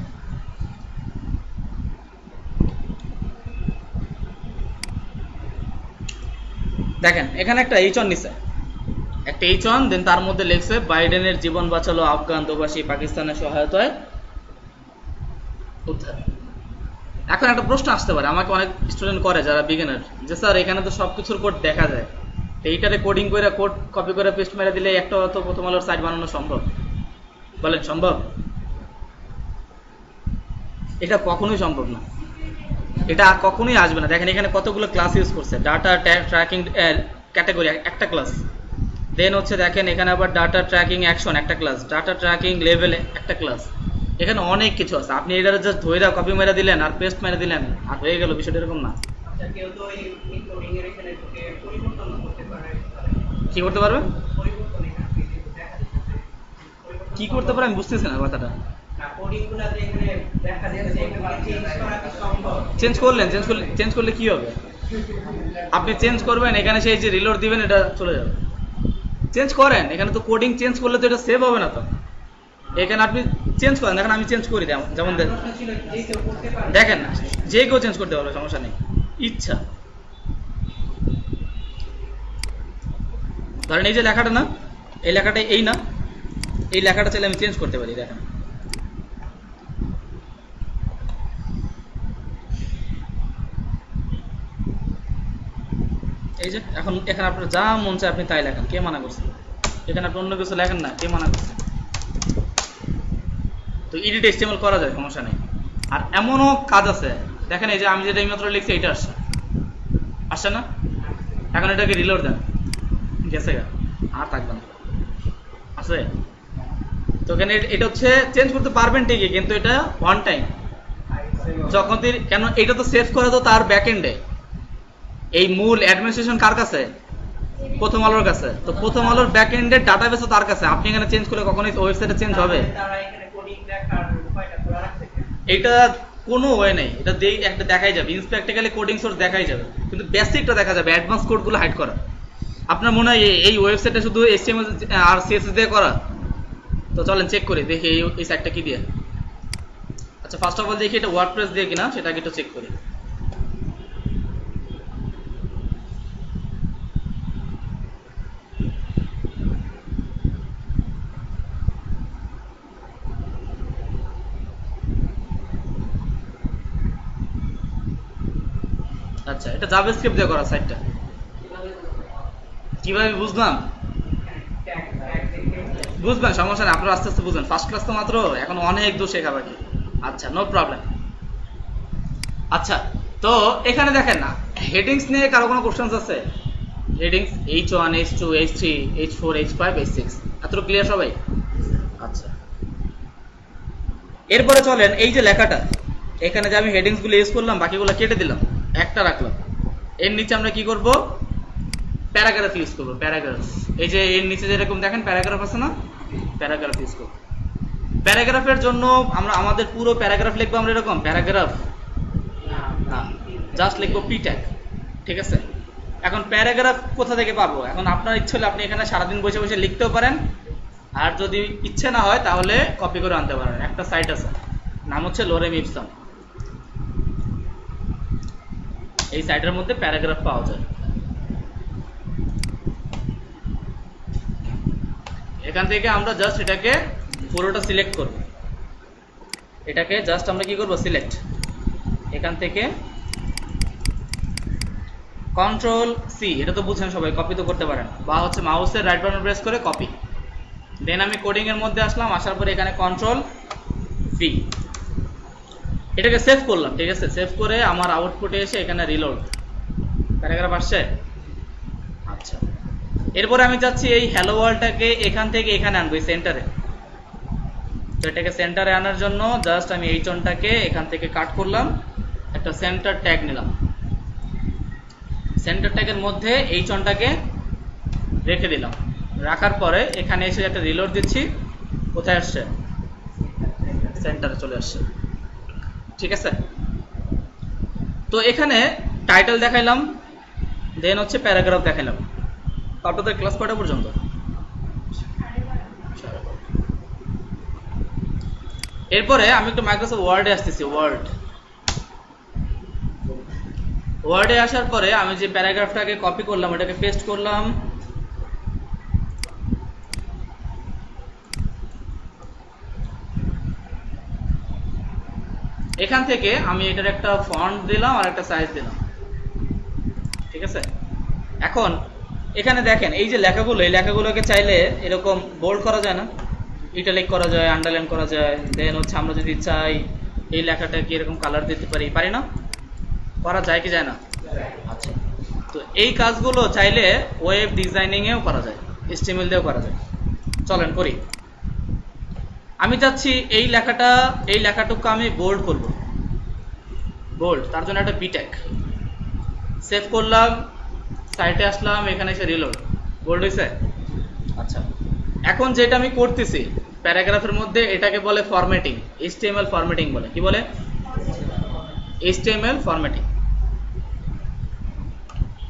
দেখেন এখানে একটা H1 নিছে, একটা H1, দেন তার মধ্যে লিখছে বাইডেনের জীবন বাঁচালো আফগান দোভাষী পাকিস্তানের সহায়তায় উদ্ধার। এখন একটা প্রশ্ন আসতে পারে, আমাকে অনেক স্টুডেন্ট করে যারা বিগিনার, যে স্যার এখানে তো সবকিছুর কোড দেখা যায়, এইটারে কোডিং করে কোড কপি করে পেস্ট মেরে দিলে একটা তো প্রথম আলোর সাইট বানানো সম্ভব? বলেন সম্ভব? এটা কখনোই সম্ভব না, এটা কখনোই আসবে না। দেখেন এখানে কতগুলো ক্লাস ইউজ করছে, ডাটা ট্র্যাকিং ক্যাটাগরি একটা ক্লাস, দেন হচ্ছে দেখেন এখানে আবার ডাটা ট্র্যাকিং অ্যাকশন একটা ক্লাস, ডাটা ট্র্যাকিং লেভেল একটা ক্লাস, এখানে অনেক কিছু আছে। আপনি এটা জাস্ট ধরে কপি মেরে দিলেন আর পেস্ট মেরে দিলেন আর হয়ে গেল, বিষয়টা এরকম না। কি করতে পারবে? কি করতে পারে আমি বুঝতেছি না কথাটা। চেঞ্জ করলেন, চেঞ্জ করলে কি হবে? আপনি চেঞ্জ করবেন, এখানে সেই যে রিলোড দিবেন এটা চলে যাবে। চেঞ্জ করেন, এখানে তো কোডিং চেঞ্জ করলে তো এটা সেভ হবে না তো। এখানে আপনি চেঞ্জ করেন, দেখেন আমি চেঞ্জ করি, যেমন দেখেন না, যে কেউ চেঞ্জ করতে পারবে, সমস্যা নেই, ইচ্ছা। ধরেন এই যে লেখাটা না, এই লেখাটা এই না, এই লেখাটা চাইলে আমি চেঞ্জ করতে পারি। দেখেন এই যে এখন এখানে আপনার যা মন চায় আপনি তাই লেখেন, কে মানা করছে? এখানে আপনি অন্য কিছু লেখেন না, কে মানা করছে? তো এডিট এস্টিমেল করা যায়, সমস্যা নেই। আর এমনও কাজ আছে, দেখেন এই যে আমি যেটা এইমাত্র লিখছি এটা আসছে, আসছে না? এখন এটাকে রিলোড দেন, গেছে গা, আর থাকবে না, আছে। তো এখানে এটা হচ্ছে চেঞ্জ করতে পারবেন ঠিকই, কিন্তু এটা ওয়ান টাইম যখন কেন এটা তো সেভ করা তো তার ব্যাক এন্ডে, এই মূল অ্যাডমিনিস্ট্রেশন কার কাছে? প্রথম আলোর কাছে। তো প্রথম আলোর ব্যাক এন্ডের ডাটাবেসও তার কাছে। আপনি এখানে চেঞ্জ করলে কখনোই ওয়েবসাইটে চেঞ্জ হবে? এটা কোনো ওয়ে নেই, এটা একটা দেখাই যাবে, ইনস্পেক্টিক্যালি কোডিং সোর্স দেখাই যাবে, কিন্তু বেসিকটা দেখা যাবে, অ্যাডভান্স কোডগুলো হাইড করা। আপনার মনে হয় এই ওয়েবসাইটে শুধু এইচটিএমএল আর সিএসএস দিয়ে করা? তো চলেন চেক করি, দেখি এই সাইটটা কি দিয়ে। আচ্ছা ফার্স্ট অফ অল দেখি এটা ওয়ার্ডপ্রেস দিয়ে কিনা, সেটাকে একটু চেক করি। আচ্ছা এটা জাভাস্ক্রিপ্ট দিয়ে করা সাইটটা, কিভাবে বুঝলাম? বুঝবেন, সমস্যা নেই, আপনারা আস্তে আস্তে বুঝবেন, ফার্স্ট ক্লাস তো মাত্র, এখন অনেক দূর শেখা বাকি। আচ্ছা নো প্রবলেম। আচ্ছা তো এখানে দেখেন না, হেডিংস নিয়ে কারো কোনো কোশ্চেন্স আছে? Headings H1 H2 H3 H4 H5 H6 এতটুকু ক্লিয়ার সবাই? আচ্ছা এরপরে চলেন এই যে লেখাটা, এখানে যে আমি হেডিংস গুলো ইউজ করলাম, বাকিগুলো কেটে দিলাম, একটা রাখলাম। এর নিচে আমরা কি করব? প্যারাগ্রাফ ইউজ করবো, প্যারাগ্রাফ। এই যে এর নিচে যেরকম দেখেন প্যারাগ্রাফ আছে না, প্যারাগ্রাফ ইউজ করবো। প্যারাগ্রাফের জন্য আমরা আমাদের পুরো প্যারাগ্রাফ লিখবো আমরা এরকম প্যারাগ্রাফ না, জাস্ট লিখবো পি ট্যাগ, ঠিক আছে? এখন প্যারাগ্রাফ কোথা থেকে পাবো? এখন আপনার ইচ্ছে হলে আপনি এখানে সারাদিন বসে বসে লিখতেও পারেন, আর যদি ইচ্ছে না হয় তাহলে কপি করে আনতে পারেন। একটা সাইট আছে, নাম হচ্ছে লোরেম ইপসাম, এই সাইটের মধ্যে প্যারাগ্রাফ পাওয়া যায়। এখান থেকে আমরা জাস্ট এটাকে পুরোটা সিলেক্ট করব, এটাকে জাস্ট আমরা কি করব? সিলেক্ট। এখান থেকে কন্ট্রোল সি, এটা তো বুঝছেন সবাই, কপি তো করতে পারেন, বা হচ্ছে মাউসের রাইট বাটন প্রেস করে কপি। দেন আমি কোডিং এর মধ্যে আসলাম, আসার পরে এখানে কন্ট্রোল ভি, এটাকে সেভ করলাম, ঠিক আছে? সেভ করে আমার আউটপুটে এসে এখানে রিলোড, প্যারাগ্রাফ আসছে। আচ্ছা এরপরে আমি চাচ্ছি এই হ্যালো ওয়ার্ল্ডটাকে এখান থেকে এখানে আনবো, এই সেন্টারে। তো এটাকে সেন্টারে আনার জন্য জাস্ট আমি এই চনটাকে এখান থেকে কাট করলাম, একটা সেন্টার ট্যাগ নিলাম, সেন্টার ট্যাগের মধ্যে এই চনটাকে রেখে দিলাম। রাখার পরে এখানে এসে একটা রিলোড দিচ্ছি, কোথায় আসছে? সেন্টারে চলে আসছে, ঠিক আছে? তো এখানে টাইটেল দেখাইলাম, দেন হচ্ছে প্যারাগ্রাফ দেখাইলাম। আপনাদের ক্লাস কয়টা পর্যন্ত? এরপরে আমি একটু মাইক্রোসফট ওয়ার্ডে আসতেছি। ওয়ার্ডে আসার পরে আমি যে প্যারাগ্রাফটাকে কপি করলাম ওটাকে পেস্ট করলাম, এখান থেকে আমি এটার একটা ফন্ট দিলাম আর একটা সাইজ দিলাম, ঠিক আছে? এখন এখানে দেখেন এই যে লেখাগুলো, এই লেখাগুলোকে চাইলে এরকম বোল্ড করা যায় না? ইটালিক করা যায়, আন্ডারলাইন করা যায়। দেন হচ্ছে আমরা যদি চাই এই লেখাটা কি এরকম কালার দিতে পারি না? করা যায় কি যায় না? আচ্ছা, তো এই কাজগুলো চাইলে ওয়েব ডিজাইনিংয়েও করা যায়, HTML দিয়েও করা যায়। চলেন করি। আমি চাচ্ছি এই লেখাটুকু আমি বোল্ড করব, বোল্ড, তার জন্য একটা বিট্যাগ সেভ করলাম, সাইটে আসলাম, এখানে এসে রিলোড, বোল্ড হয়েছে। আচ্ছা, এখন যেটা আমি করতেছি প্যারাগ্রাফের মধ্যে, এটাকে বলে ফরম্যাটিং, HTML ফরম্যাটিং বলে। কি বলে? HTML formatting.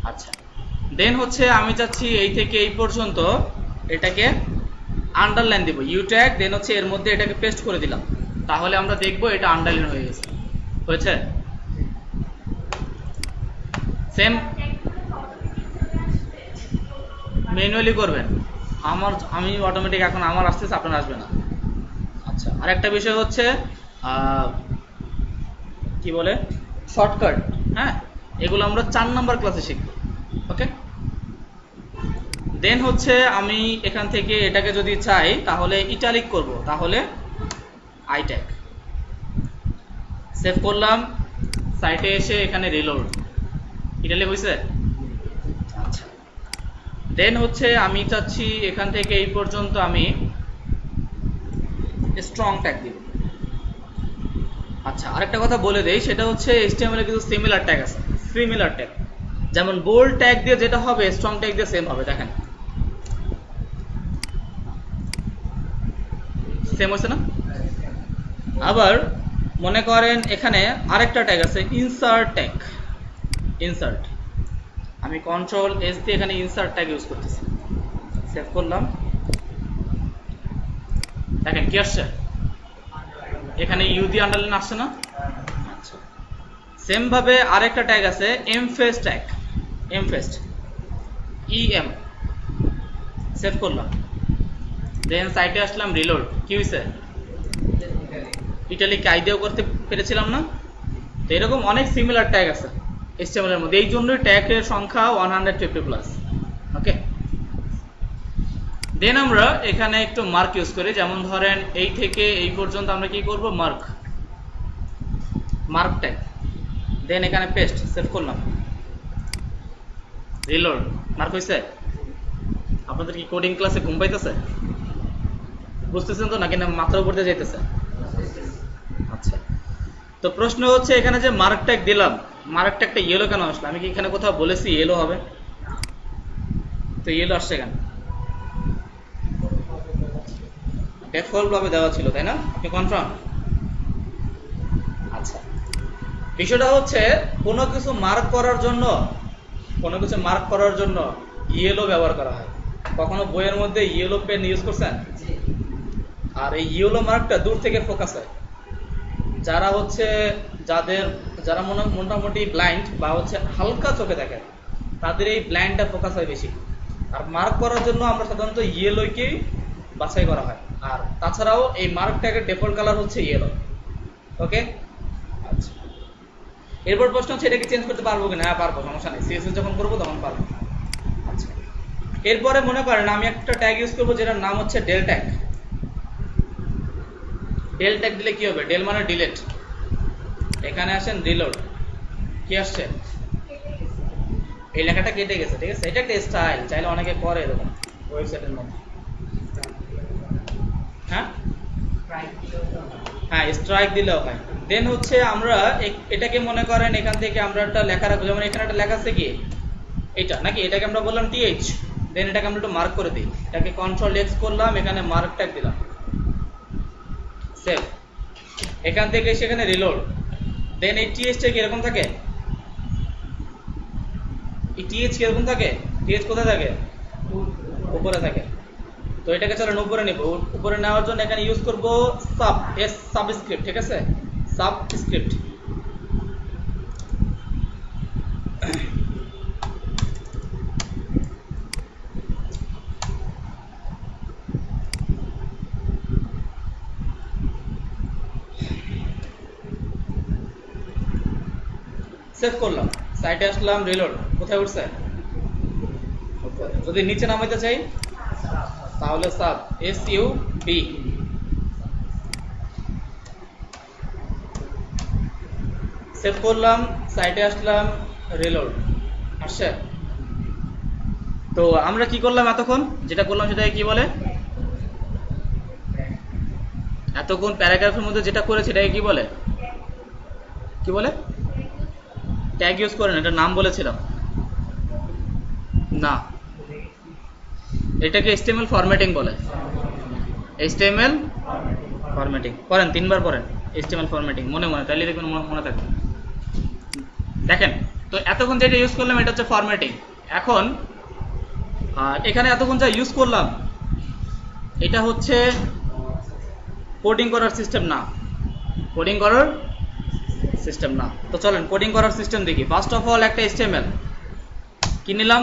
আচ্ছা, দেন হচ্ছে আমি চাচ্ছি এই থেকে এই পর্যন্ত এটাকে আন্ডারলাইন দেব, ইউ ট্যাগ, দেন হচ্ছে এর মধ্যে এটাকে পেস্ট করে দিলাম, তাহলে আমরা দেখব এটা আন্ডারলাইন হয়ে গেছে। হয়েছে? সেম ম্যানুয়ালি করবেন, আমি অটোমেটিক এখন আমার আসতেছে, আপনার আসবে না। আচ্ছা, আরেকটা বিষয় হচ্ছে কি বলে শর্টকাট, হ্যাঁ, এগুলো আমরা 4 নাম্বার ক্লাসে শিখব। ওকে, দেন হচ্ছে আমি এখান থেকে এটাকে যদি চাই তাহলে ইটালিক করব, তাহলে আই ট্যাগ সেভ করলাম, সাইটে এসে এখানে রিলোড, ইটালিক হয়েছে। আচ্ছা, দেন হচ্ছে আমি চাচ্ছি এখান থেকে এই পর্যন্ত আমি স্ট্রং ট্যাগ দিব। আচ্ছা, আরেকটা কথা বলে দেই, সেটা হচ্ছে HTML এর কিছু সিমিলার ট্যাগ আছে, সিমিলার ট্যাগ, যেমন বোল্ড ট্যাগ দিয়ে যেটা হবে স্ট্রং ট্যাগ দিয়ে সেম হবে। দেখেন সেম হয়েছে না? আবার মনে করেন এখানে আরেকটা ট্যাগ আছে ইনসার্ট ট্যাগ, ইনসার্ট, আমি কন্ট্রোল এস দিয়ে এখানে ইনসার্ট ট্যাগ ইউজ করতেছি, সেভ করলাম, দেখেন কি আসছে, এখানে ইউ দিয়ে আন্ডারলাইন আসছে না? আচ্ছা, সেম ভাবে আরেকটা ট্যাগ আছে এমফেস ট্যাগ, এমফেস, EM, সেভ করলাম, দেন সাইটে আসলাম, রিলোড, কি হয়েছে? ইটালিক আই দিয়েও করতে পেরেছিলাম না? তো এরকম অনেক সিমিলার ট্যাগ আছে HTML এর মধ্যে, এই জন্যই ট্যাগের সংখ্যা 150+। ওকে, দেন আমরা এখানে একটু মার্ক ইউজ করি, যেমন ধরেন এই থেকে এই পর্যন্ত আমরা কি করব, মার্ক ট্যাগ, দেন এখানে পেস্ট, সেভ করলাম, রিলোড, মার্ক হয়েছে। আপনাদের কি কোডিং ক্লাসে ঘুম পাইতেছে? বুঝতেছেন তো, নাকি না মাথার উপর দিয়ে যাইতেছে? আচ্ছা, তো প্রশ্ন হচ্ছে এখানে যে মার্ক ট্যাগ দিলাম, মার্ক ট্যাগটা ইয়েলো কেন আসলো? আমি কি এখানে কোথাও বলেছি ইয়েলো হবে? তো ইয়েলো আসছে কেন? ডিফল্ট ভাবে দেওয়া ছিল, তাই না? আপনি কনফার্ম? আচ্ছা, বিষয়টা হচ্ছে কোনো কিছু মার্ক করার জন্য ইয়েলো ব্যবহার করা হয়। কখনো বইয়ের মধ্যে ইয়েলো পেন ইউজ করছেন? আর এই ইয়েলো মার্কটা দূর থেকে ফোকাস হয়, যারা মোটামুটি ব্লাইন্ড বা হচ্ছে হালকা চোখে দেখে, তাদের এই ব্লাইন্ডটা ফোকাস হয় বেশি। আর মার্ক করার জন্য আমরা সাধারণত ইয়েলোকেই বাছাই করা হয়, আর তাছাড়াও এই মার্ক ট্যাগের ডিফল্ট কালার হচ্ছে ইয়েলো। ওকে, আচ্ছা, এরপর প্রশ্ন হচ্ছে এটাকে চেঞ্জ করতে পারবো কিনা? হ্যাঁ পারবো, সমস্যা নেই, CSS যখন করবো তখন পারবো। আচ্ছা, এরপরে মনে করেন আমি একটা ট্যাগ ইউজ করবো যেটার নাম হচ্ছে ডেল ট্যাগ। ডেল ট্যাগ দিলে কি হবে? ডেল মানে ডিলেট, এখানে আসেন রিলোড, কি আসছে? এই লেখাটা কেটে গেছে, ঠিক আছে? এটা একটা স্টাইল, চাইলে অনেকে করে এরকম ওয়েবসাইটের মধ্যে। হ্যাঁ হ্যাঁ, স্ট্রাইক দিলেও হয়। দেন হচ্ছে আমরা এটাকে মনে করেন এখান থেকে আমরা একটা লেখা রাখবো, যেমন এখানে একটা লেখা আছে কি এটা, নাকি এটাকে আমরা বললাম TH, দেন এটাকে আমরা একটু মার্ক করে দিই, এটাকে কন্ট্রোল X করলাম, এখানে মার্ক ট্যাগ দিলাম, সেভ, এখান থেকে সেখানে রিলোড, দেন এই TH টা কি এরকম থাকে? এই TH কি এরকম থাকে? TH কোথায় থাকে? উপরে থাকে। তো এটাকে চলেন উপরে নিব, উপরে নেওয়ার জন্য এখানে ইউজ করব সাবস্ক্রিপ্ট, ঠিক আছে? সাবস্ক্রিপ্ট, সেভ করলাম, সাইটে আসলাম, রিলোড, কোথায় উঠছে? যদি নিচে নামাইতে চাই তাহলে সাব, SU বি। সেভ করলাম, সাইটে আসলাম, রিলোড আসছে। তো আমরা কি করলাম এতক্ষণ, যেটা করলাম সেটাকে কি বলে, এতক্ষণ প্যারাগ্রাফের মধ্যে যেটা করেছে এটাকে কি বলে, কি বলে, ট্যাগ ইউজ করেন, এটা নাম বলেছিলাম না, এটাকে HTML ফরম্যাটিং বলে। HTML ফরম্যাটিং করেন, 3বার পড়েন HTML ফরম্যাটিং মনে মনে, তাহলে দেখবেন মনে থাকবে। দেখেন, তো এতক্ষণ যেটা ইউজ করলাম এটা হচ্ছে ফরম্যাটিং। এখন এখানে এতক্ষণ যা ইউজ করলাম এটা হচ্ছে কোডিং করার সিস্টেম না, কোডিং করার সিস্টেম না। তো চলেন কোডিং করার সিস্টেম দেখি। ফার্স্ট অফ অল একটা HTML কি নিলাম,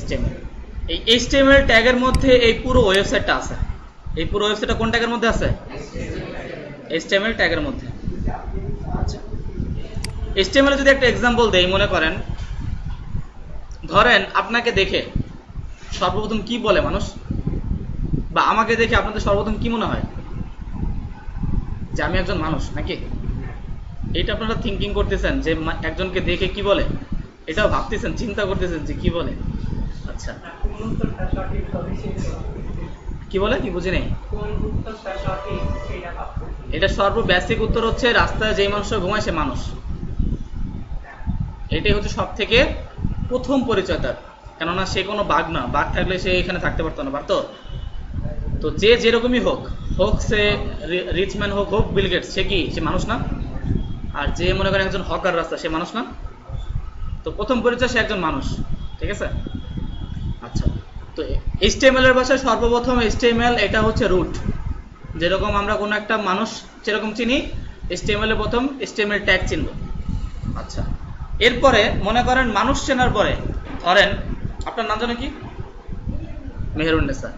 HTML। এই HTML ট্যাগের মধ্যে এই পুরো ওয়েবসাইটটা আছে। এই পুরো ওয়েবসাইটটা কোন ট্যাগের মধ্যে আছে, HTML ট্যাগের মধ্যে। আচ্ছা, HTML যদি একটা এক্সাম্পল দেই, মনে করেন ধরেন আপনাকে দেখে সর্বপ্রথম কি বলে মানুষ, বা আমাকে দেখে আপনাদের সর্বপ্রথম কি মনে হয়, যে আমি একজন মানুষ নাকি? এটা আপনারা থিঙ্কিং করতেছেন যে একজনকে দেখে কি বলে, এটাও ভাবতেছেন, চিন্তা করতেছেন যে কি বলে। আচ্ছা, কি বলে, কি বুঝি নেই। এটা সর্ববেসিক উত্তর হচ্ছে রাস্তায় যেই মানুষ ঘুমায় সে মানুষ। এটাই হচ্ছে সব থেকে প্রথম পরিচয় তার, কেননা সে কোনো বাঘ না, বাঘ থাকলে সে এখানে থাকতে পারতো না, পারতো? তো যে যেরকমই হোক, সে রিচম্যান হোক বিল গেটস, সে কি, সে মানুষ না? আর যে মনে করেন একজন হকার রাস্তা, সে মানুষ না? তো প্রথম পরিচয় সে একজন মানুষ, ঠিক আছে? আচ্ছা, তো HTML এর ভাষায় সর্বপ্রথম HTML এটা হচ্ছে রুট। যেরকম আমরা কোনো একটা মানুষ যেরকম চিনি, HTML এর প্রথম HTML ট্যাগ চিনব। আচ্ছা, এরপরে মনে করেন মানুষ চেনার পরে, ধরেন আপনার নাম জানো কি, মেহেরুন্নেসা।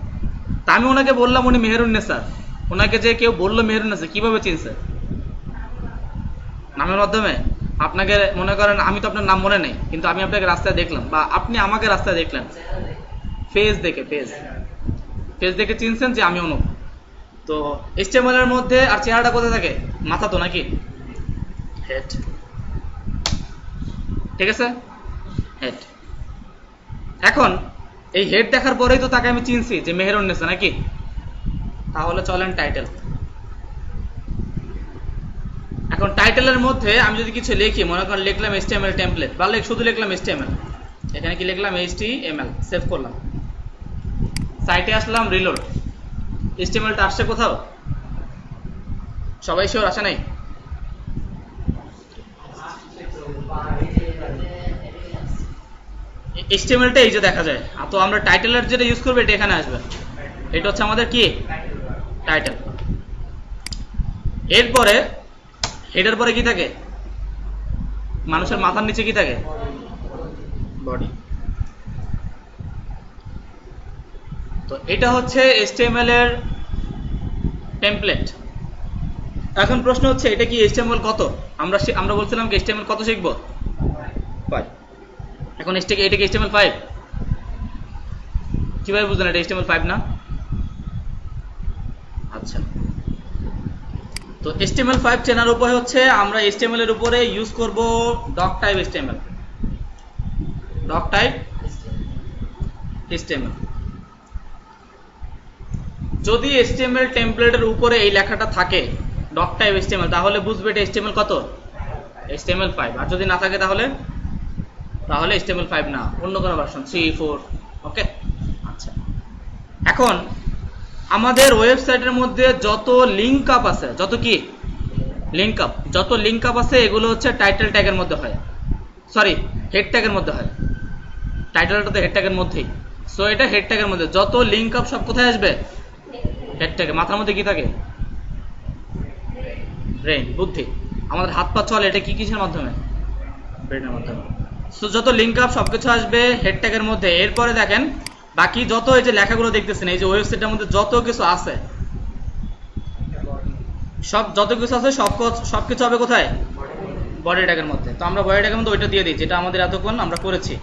তা আমি ওনাকে বললাম উনি মেহেরুন্নেসা, ওনাকে যে কেউ বললো মেহেরুন্নেসা, কিভাবে চিনছে? নামের মাধ্যমে। আপনাকে মনে করেন আমি তো আপনার নাম মনে নেই, কিন্তু আমি আপনাকে রাস্তায় দেখলাম, বা আপনি আমাকে রাস্তায় দেখলেন, ফেস দেখে, ফেস দেখে চিনছেন যে আমি অনুপ। তো HTML এর মধ্যে আর চেহারাটা কোথায় থাকে, মাথা তো নাকি, হেড, ঠিক আছে, হেড। এখন এই হেড দেখার পরেই তো তাকে আমি চিনছি যে মেহেরুন্নেসা নাকি। তাহলে চলেন টাইটেল। এখন টাইটেলের মধ্যে আমি যদি কিছু লিখি, মনে করেন লিখলাম HTML টেমপ্লেট, বা শুধু লিখলাম HTML, এখানে কি লিখলাম HTML, সেভ করলাম, সাইটে আসলাম, রিলোড। HTMLটা আসছে কোথাও, সবাই শিওর আসে নাই? HTMLটা এই যে দেখা যায়। তো আমরা টাইটেলের যেটা ইউজ করবো এটা এখানে আসবে, এটা হচ্ছে আমাদের কি, টাইটেল। এরপরে হেডের পরে কি থাকে, মানুষের মাথার নিচে কি থাকে, বডি। তো এটা হচ্ছে HTML এর টেমপ্লেট। এখন প্রশ্ন হচ্ছে এটা কি HTML কত, আমরা বলছিলাম কি HTML কত শিখবো, 5। এখন এটা কি HTML 5? কিভাবে বুঝলেন এটা HTML 5 না? আচ্ছা, তো HTML5 চেনার উপায় হচ্ছে আমরা HTML এর উপরে ইউজ করব doc type HTML, doc type HTML। যদি HTML টেমপ্লেটের উপরে এই লেখাটা থাকে ডক টাইপ HTML, তাহলে বুঝবে এটা HTML কত, HTML5। আর যদি না থাকে তাহলে HTML5 না, অন্য কোনো ভার্সন 3, 4। ওকে, আচ্ছা। এখন আমাদের ওয়েবসাইটের মধ্যে যত লিঙ্ক আপ আছে, যত লিঙ্ক আপ আছে, এগুলো হচ্ছে টাইটেল ট্যাগের মধ্যে হয়, সরি হেড ট্যাগের মধ্যে হয়। টাইটেলটা তো হেড ট্যাগের মধ্যেই, সো এটা হেড ট্যাগের মধ্যে। যত লিঙ্ক আপ সব কোথায় আসবে, হেড ট্যাগে। মাথার মধ্যে কি থাকে, ব্রেন, বুদ্ধি। আমাদের হাত পা চলে এটা কি কিসের মাধ্যমে, ব্রেনের মাধ্যমে। সো যত লিঙ্ক আপ সবকিছু আসবে হেড ট্যাগের মধ্যে। এরপরে দেখেন বাকি যত এই যে লেখাগুলো দেখতেছেন, এই যে ওয়েবসাইটের মধ্যে যত কিছু আছে, যত কিছু আছে সবকিছু হবে কোথায়, বডি ট্যাগের মধ্যে। তো আমরা বডি ট্যাগের মধ্যে ওইটা দিয়ে দিই যেটা আমাদের এতক্ষণ আমরা করেছি।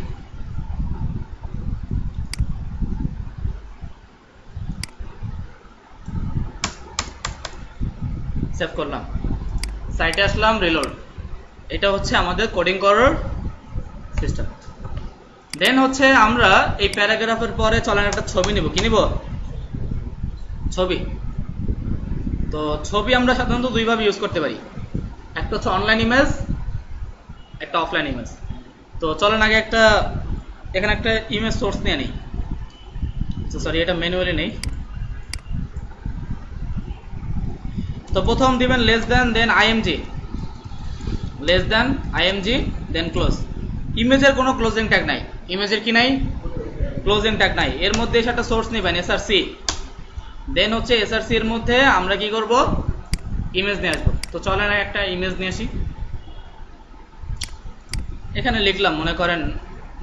সেভ করলাম, সাইটে আসলাম, রিলোড। এটা হচ্ছে আমাদের কোডিং করার সিস্টেম। দেন হচ্ছে আমরা এই প্যারাগ্রাফের পরে চলেন একটা ছবি নিব। কি নিব? ছবি। তো ছবি আমরা সাধারণত দুইভাবে ইউজ করতে পারি, একটা হচ্ছে অনলাইন ইমেজ, একটা অফলাইন ইমেজ। তো চলেন আগে এখানে একটা ইমেজ সোর্স নিয়ে নিই। সরি, এটা ম্যানুয়ালি নেই। তো প্রথম দিবেন লেস দেন, দেন আইএমজি, লেস দেন আইএমজি, দেন ক্লোজ। ইমেজের কোনো ক্লোজিং ট্যাগ নাই, ইমেজের কি নাই? ক্লোজিং ট্যাগ নাই। এর মধ্যে এসে একটা সোর্স নেবেন এসআরসি, দেন হচ্ছে এসআরসি এর মধ্যে আমরা কি করব? ইমেজ নিয়ে আসবো। তো চলেন একটা ইমেজ নিয়ে আসি। এখানে লিখলাম মনে করেন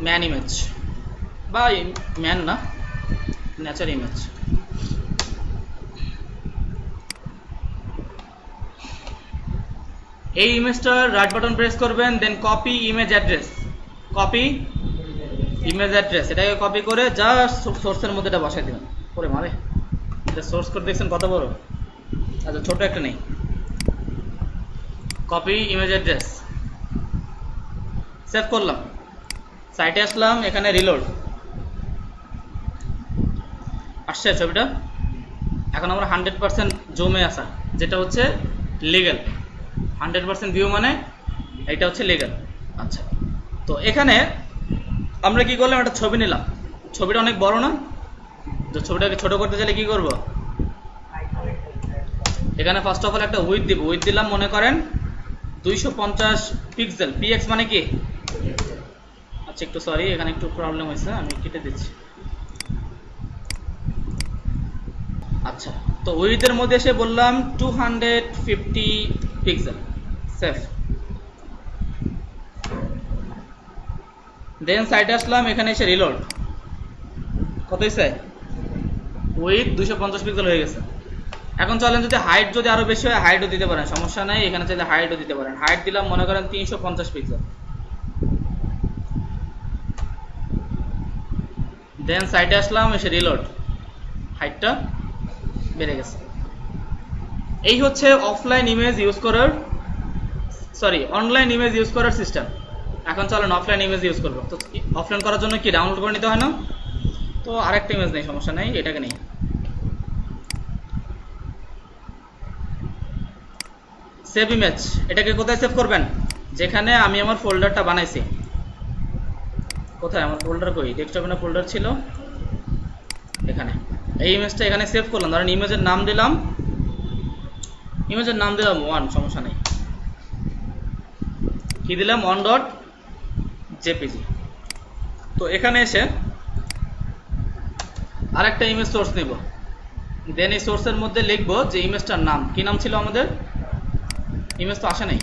ম্যান ইমেজ, বা ম্যান না, নেচার ইমেজ। এই ইমেজটার রাইট বাটন প্রেস করবেন, then copy image address, copy image address, এটাকে কপি করে জাস্ট সোর্সের মধ্যে এটা বসাই দেবেন। করে মারে, এটা সোর্স করে দেখছেন কত বড়? আচ্ছা, ছোট একটা নেই। কপি ইমেজ অ্যাড্রেস, সেভ করলাম, সাইটে আসলাম, এখানে রিলোড। আসছে ছবিটা। এখন আমরা 100% জুমে আসা, যেটা হচ্ছে লিগ্যাল। 100% ভিউ মানে এটা হচ্ছে লিগ্যাল। আচ্ছা, তো এখানে আমরা কি করলাম? একটা ছবি নিলাম। ছবিটা অনেক বড় না? তো ছবিটাকে ছোট করতে চাইলে কি করব? এখানে ফার্স্ট অফ অল একটা উইডথ দিব। উইডথ দিলাম মনে করেন 250 পিক্সেল। পিএক্স মানে কি? আচ্ছা, একটু সরি, এখানে একটু প্রবলেম হয়েছে, আমি কেটে দিচ্ছি। আচ্ছা, তো উইডথের মধ্যে এসে বললাম 250 পিক্সেল, সেভ। দেন সাইডে আসলাম, এখানে এসে রিলোড। কত হয়েছে? উইডথ 250 পিক্সেল হয়ে গেছে। এখন চলেন যদি হাইট যদি আরো বেশি হয়, হাইটও দিতে পারেন, সমস্যা নাই। এখানে চাইলে হাইটও দিতে পারেন। হাইট দিলাম মনে করেন 350 পিক্সেল। দেন সাইডে আসলাম, এসে রিলোড, হাইটটা বেড়ে গেছে। এই হচ্ছে অফলাইন ইমেজ ইউজ করার, সরি অনলাইন ইমেজ ইউজ করার সিস্টেম। এখন চলেন অফলাইন ইমেজ ইউজ করবো। তো অফলাইন করার জন্য কি ডাউনলোড করে নিতে হয় না? তো আরেকটা ইমেজ নেই, সমস্যা নেই, এটাকে নেই। সেভ ইমেজ, এটাকে কোথায় সেভ করবেন? যেখানে আমি আমার ফোল্ডারটা বানাইছি। কোথায় আমার ফোল্ডার? কই, ডেস্কটপে না ফোল্ডার ছিল? এখানে। এই ইমেজটা এখানে সেভ করলাম। ধরেন ইমেজের নাম দিলাম, ইমেজের নাম দিলাম 1, সমস্যা নেই। কি দিলাম? 1.jpg। তো এখানে এসে আরেকটা ইমেজ সোর্স নিব। দেন এই সোর্সের মধ্যে লিখবো যে ইমেজটার নাম কি নাম ছিল আমাদের? ইমেজ তো আসে নাই,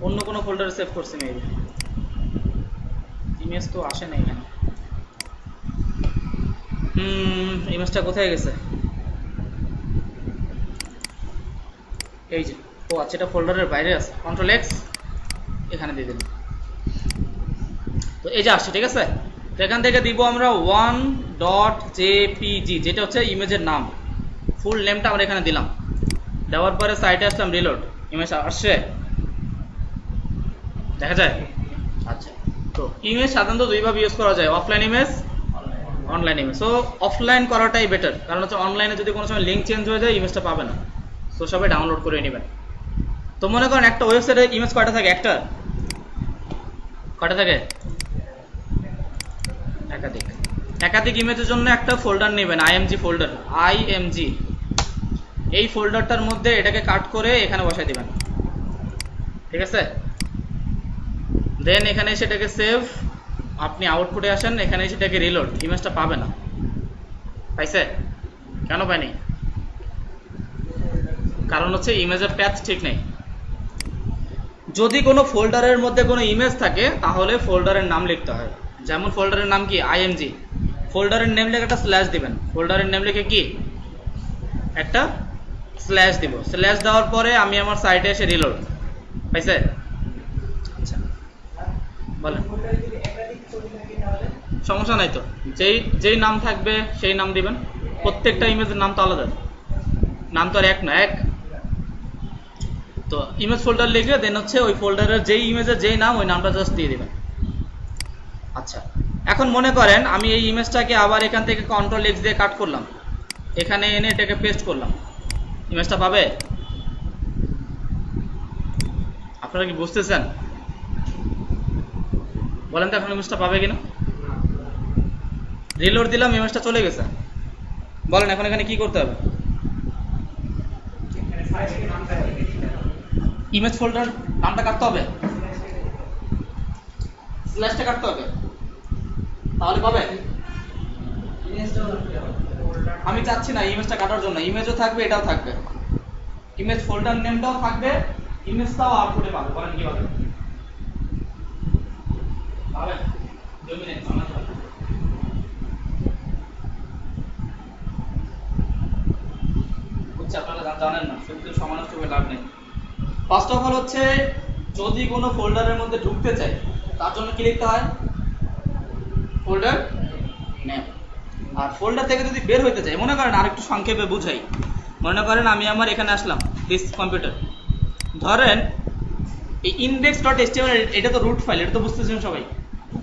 অন্য কোনো ফোল্ডারে সেভ করছি মেবি। ইমেজ তো আসে নাই এখানে। ইমেজটা কোথায় গেছে? এই যে, ও আচ্ছা, এটা ফোল্ডারের বাইরে আছে। কন্ট্রোল এক্স, এখানে দিয়ে দিন। তো এই যে আসছে, ঠিক আছে। তো এখান থেকে দিব আমরা 1.jpg, যেটা হচ্ছে ইমেজের নাম। ফুল নেমটা আমরা এখানে দিলাম। দেওয়ার পরে সাইটে আসলাম, রিলোড। ইমেজ আসছে, দেখা যায়? আচ্ছা, তো ইমেজ সাধারণত দুইভাবে ইউজ করা যায়, offline image, online image. So offline করাটাই বেটার, কারণ হচ্ছে অনলাইনে যদি কোনো সময় লিঙ্ক চেঞ্জ হয়ে যায় ইমেজটা পাবে না। সো সবাই ডাউনলোড করে নেবেন। তো মনে করেন একটা ওয়েবসাইটে ইমেজ কয়টা থাকে? একটা, কয়টা থাকে? একাধিক। একাধিক ইমেজের জন্য একটা ফোল্ডার নেবেন, আইএমজি ফোল্ডার, আইএমজি। এই ফোল্ডারটার মধ্যে এটাকে কাট করে এখানে বসাই দিবেন, ঠিক আছে। দেন এখানে সেটাকে সেভ, আপনি আউটপুটে আসেন, এখানে সেটাকে রিলোড। ইমেজটা পাবে না, পাইছে? কেন পাইনি? কারণ হচ্ছে ইমেজের প্যাথ ঠিক নেই। যদি কোনো ফোল্ডারের মধ্যে কোনো ইমেজ থাকে তাহলে ফোল্ডারের নাম লিখতে হয়। যেমন ফোল্ডারের নাম কি? আইএমজি। ফোল্ডারের নেম লিখে একটা স্ল্যাশ দিবেন। ফোল্ডারের নেম লিখে কি একটা স্ল্যাশ দিব। স্ল্যাশ দেওয়ার পরে আমি আমার সাইটে এসে রিলোড, পাইছে? আচ্ছা, বলেন। সমস্যা নাই তো, যেই নাম থাকবে সেই নাম দিবেন। প্রত্যেকটা ইমেজের নাম তো আলাদা, নাম তো আর এক না, তো ইমেজ ফোল্ডার লিখে দেন হচ্ছে ওই ফোল্ডারের যেই ইমেজের যেই নাম ওই নামটা জাস্ট দিয়ে দিবেন। আচ্ছা, এখন মনে করেন আমি এই ইমেজটাকে আবার এখান থেকে কন্ট্রোল এক্স দিয়ে কাট করলাম, এখানে এনে এটাকে পেস্ট করলাম, ইমেজটা পাবে? আপনারা কি বুঝতেছেন? বলেন তো এখন ইমেজটা পাবে কিনা? রিলোড দিলাম, ইমেজটা চলে গেছে। বলেন এখন এখানে কি করতে হবে? ইমেজ ফোল্ডার নামটা কাটতে হবে, স্ল্যাশটা কাটতে হবে, তাহলে পাবে? আমি চাচ্ছি না ইমেজটা কাটার জন্য, ইমেজও থাকবে এটাও থাকবে, ইমেজ ফোল্ডার নেমটাও থাকবে, ইমেজটাও আউটপুটে পাবে। বলেন কি পাবে? পাবেন? 2 মিনিট সময় পাবেন। বুঝছি আপনারা জানেন না, শুধু সমানষ্ট করে লাভ নেই। ফার্স্ট অফ অল হচ্ছে যদি কোনো ফোল্ডারের মধ্যে ঢুকতে চাই তার জন্য কি লিখতে হয়? Folder name. আর ফোল্ডার থেকে যদি বের হইতে চাই, মনে করেন আরেকটু সংক্ষেপে বুঝাই, মনে করেন আমি আমার এখানে আসলাম দিস কম্পিউটার, ধরেন এই index.html এটা তো রুট ফাইল, এটা তো বুঝতেছেন সবাই।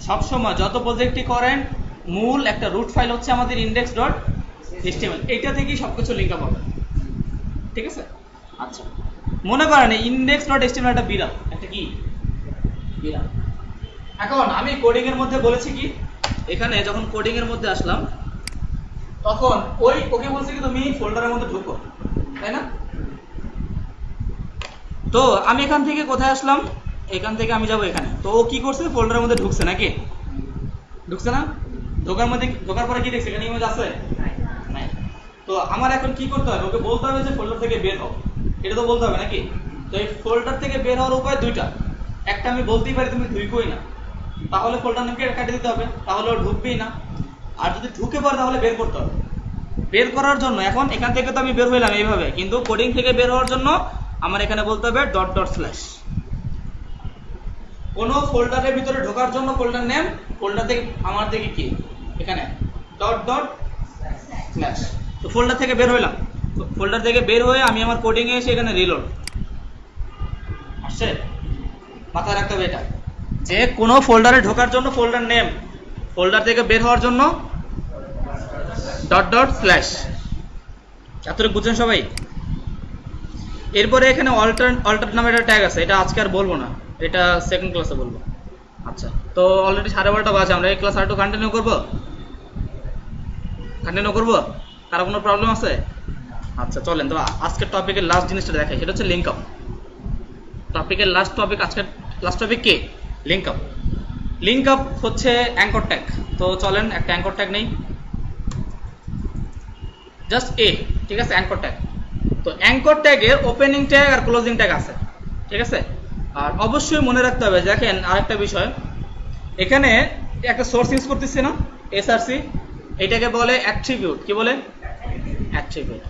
সবসময় যত প্রজেক্টই করেন মূল একটা রুট ফাইল হচ্ছে আমাদের index.html, এইটা থেকেই সবকিছু লিঙ্ক আপ হবে, ঠিক আছে? আচ্ছা, মনে করেন এই index.html একটা বিড়াল, একটা কি বিড়াল। এখন আমি কোডিং এর মধ্যে বলেছি কি, এখানে যখন কোডিং এর মধ্যে আসলাম তখন ওকে বলছি কি তুমি ফোল্ডারের মধ্যে ঢুকো, তাই না? তো আমি এখান থেকে কোথায় আসলাম, এখান থেকে আমি যাব এখানে, তো ও কি করছে ফোল্ডারের মধ্যে ঢুকছে নাকি? ঢুকছে না? ঢোকার পরে কি দেখছে এখানে ইমেজ আছে? নাই। তো আমার এখন কি করতে হবে, ওকে বলতে হবে যে ফোল্ডার থেকে বের হও, এটা তো বলতে হবে নাকি? তো এই ফোল্ডার থেকে বের হওয়ার উপায় দুইটা, একটা আমি বলতেই পারি তুমি ঢুকোই না, তাহলে ফোল্ডার নেমকে কাটিয়ে দিতে হবে, তাহলে ও ঢুকবেই না। আর যদি ঢুকে পড়ে তাহলে বের করতে হবে। বের করার জন্য এখন এখান থেকে তো আমি বের হইলাম এইভাবে, কিন্তু কোডিং থেকে বের হওয়ার জন্য আমার এখানে বলতে হবে ডট ডট স্ল্যাশ। কোনো ফোল্ডারের ভিতরে ঢোকার জন্য ফোল্ডার নেম, ফোল্ডার থেকে আমার থেকে কি এখানে ডট ডট স্ল্যাশ। তো ফোল্ডার থেকে বের হইলাম, ফোল্ডার থেকে বের হয়ে আমি আমার কোডিং এ এসে এখানে রিলোড আসছে। মাথায় রাখতে হবে এটা, যে কোনো ফোল্ডারে ঢোকার জন্য ফোল্ডার নেম, ফোল্ডার থেকে বের হওয়ার জন্য ডট ডট স্ল্যাশ। এতটুকু বুঝছেন সবাই? এরপরে এখানে অল্টার নামে একটা ট্যাগ আছে, এটা আজকে আর বলবো না, এটা সেকেন্ড ক্লাসে বলবো। আচ্ছা, তো অলরেডি 12:30 বাজে, আমরা এই ক্লাস আর একটু কন্টিনিউ করবো? কারো কোনো প্রবলেম আছে? আচ্ছা চলেন, তো আজকের টপিকের লাস্ট জিনিসটা দেখাই, সেটা হচ্ছে লিঙ্ক আপ। টপিকের লাস্ট টপিক, আজকের লাস্ট টপিক কি? Link up. লিঙ্ক আপ হচ্ছে অ্যাঙ্কর ট্যাগ। তো চলেন একটা অ্যাঙ্কর ট্যাগ নেই, জাস্ট ঠিক আছে, অ্যাঙ্কর ট্যাগ। তো অ্যাঙ্কর ট্যাগের ওপেনিং ট্যাগ আর ক্লোজিং ট্যাগ আছে, ঠিক আছে? আর অবশ্যই মনে রাখতে হবে, দেখেন আরেকটা বিষয়, এখানে একটা সোর্স ইউজ করতেছি না, এসআরসি, এটাকে বলে অ্যাট্রিবিউট। কি বলে? অ্যাট্রিবিউট।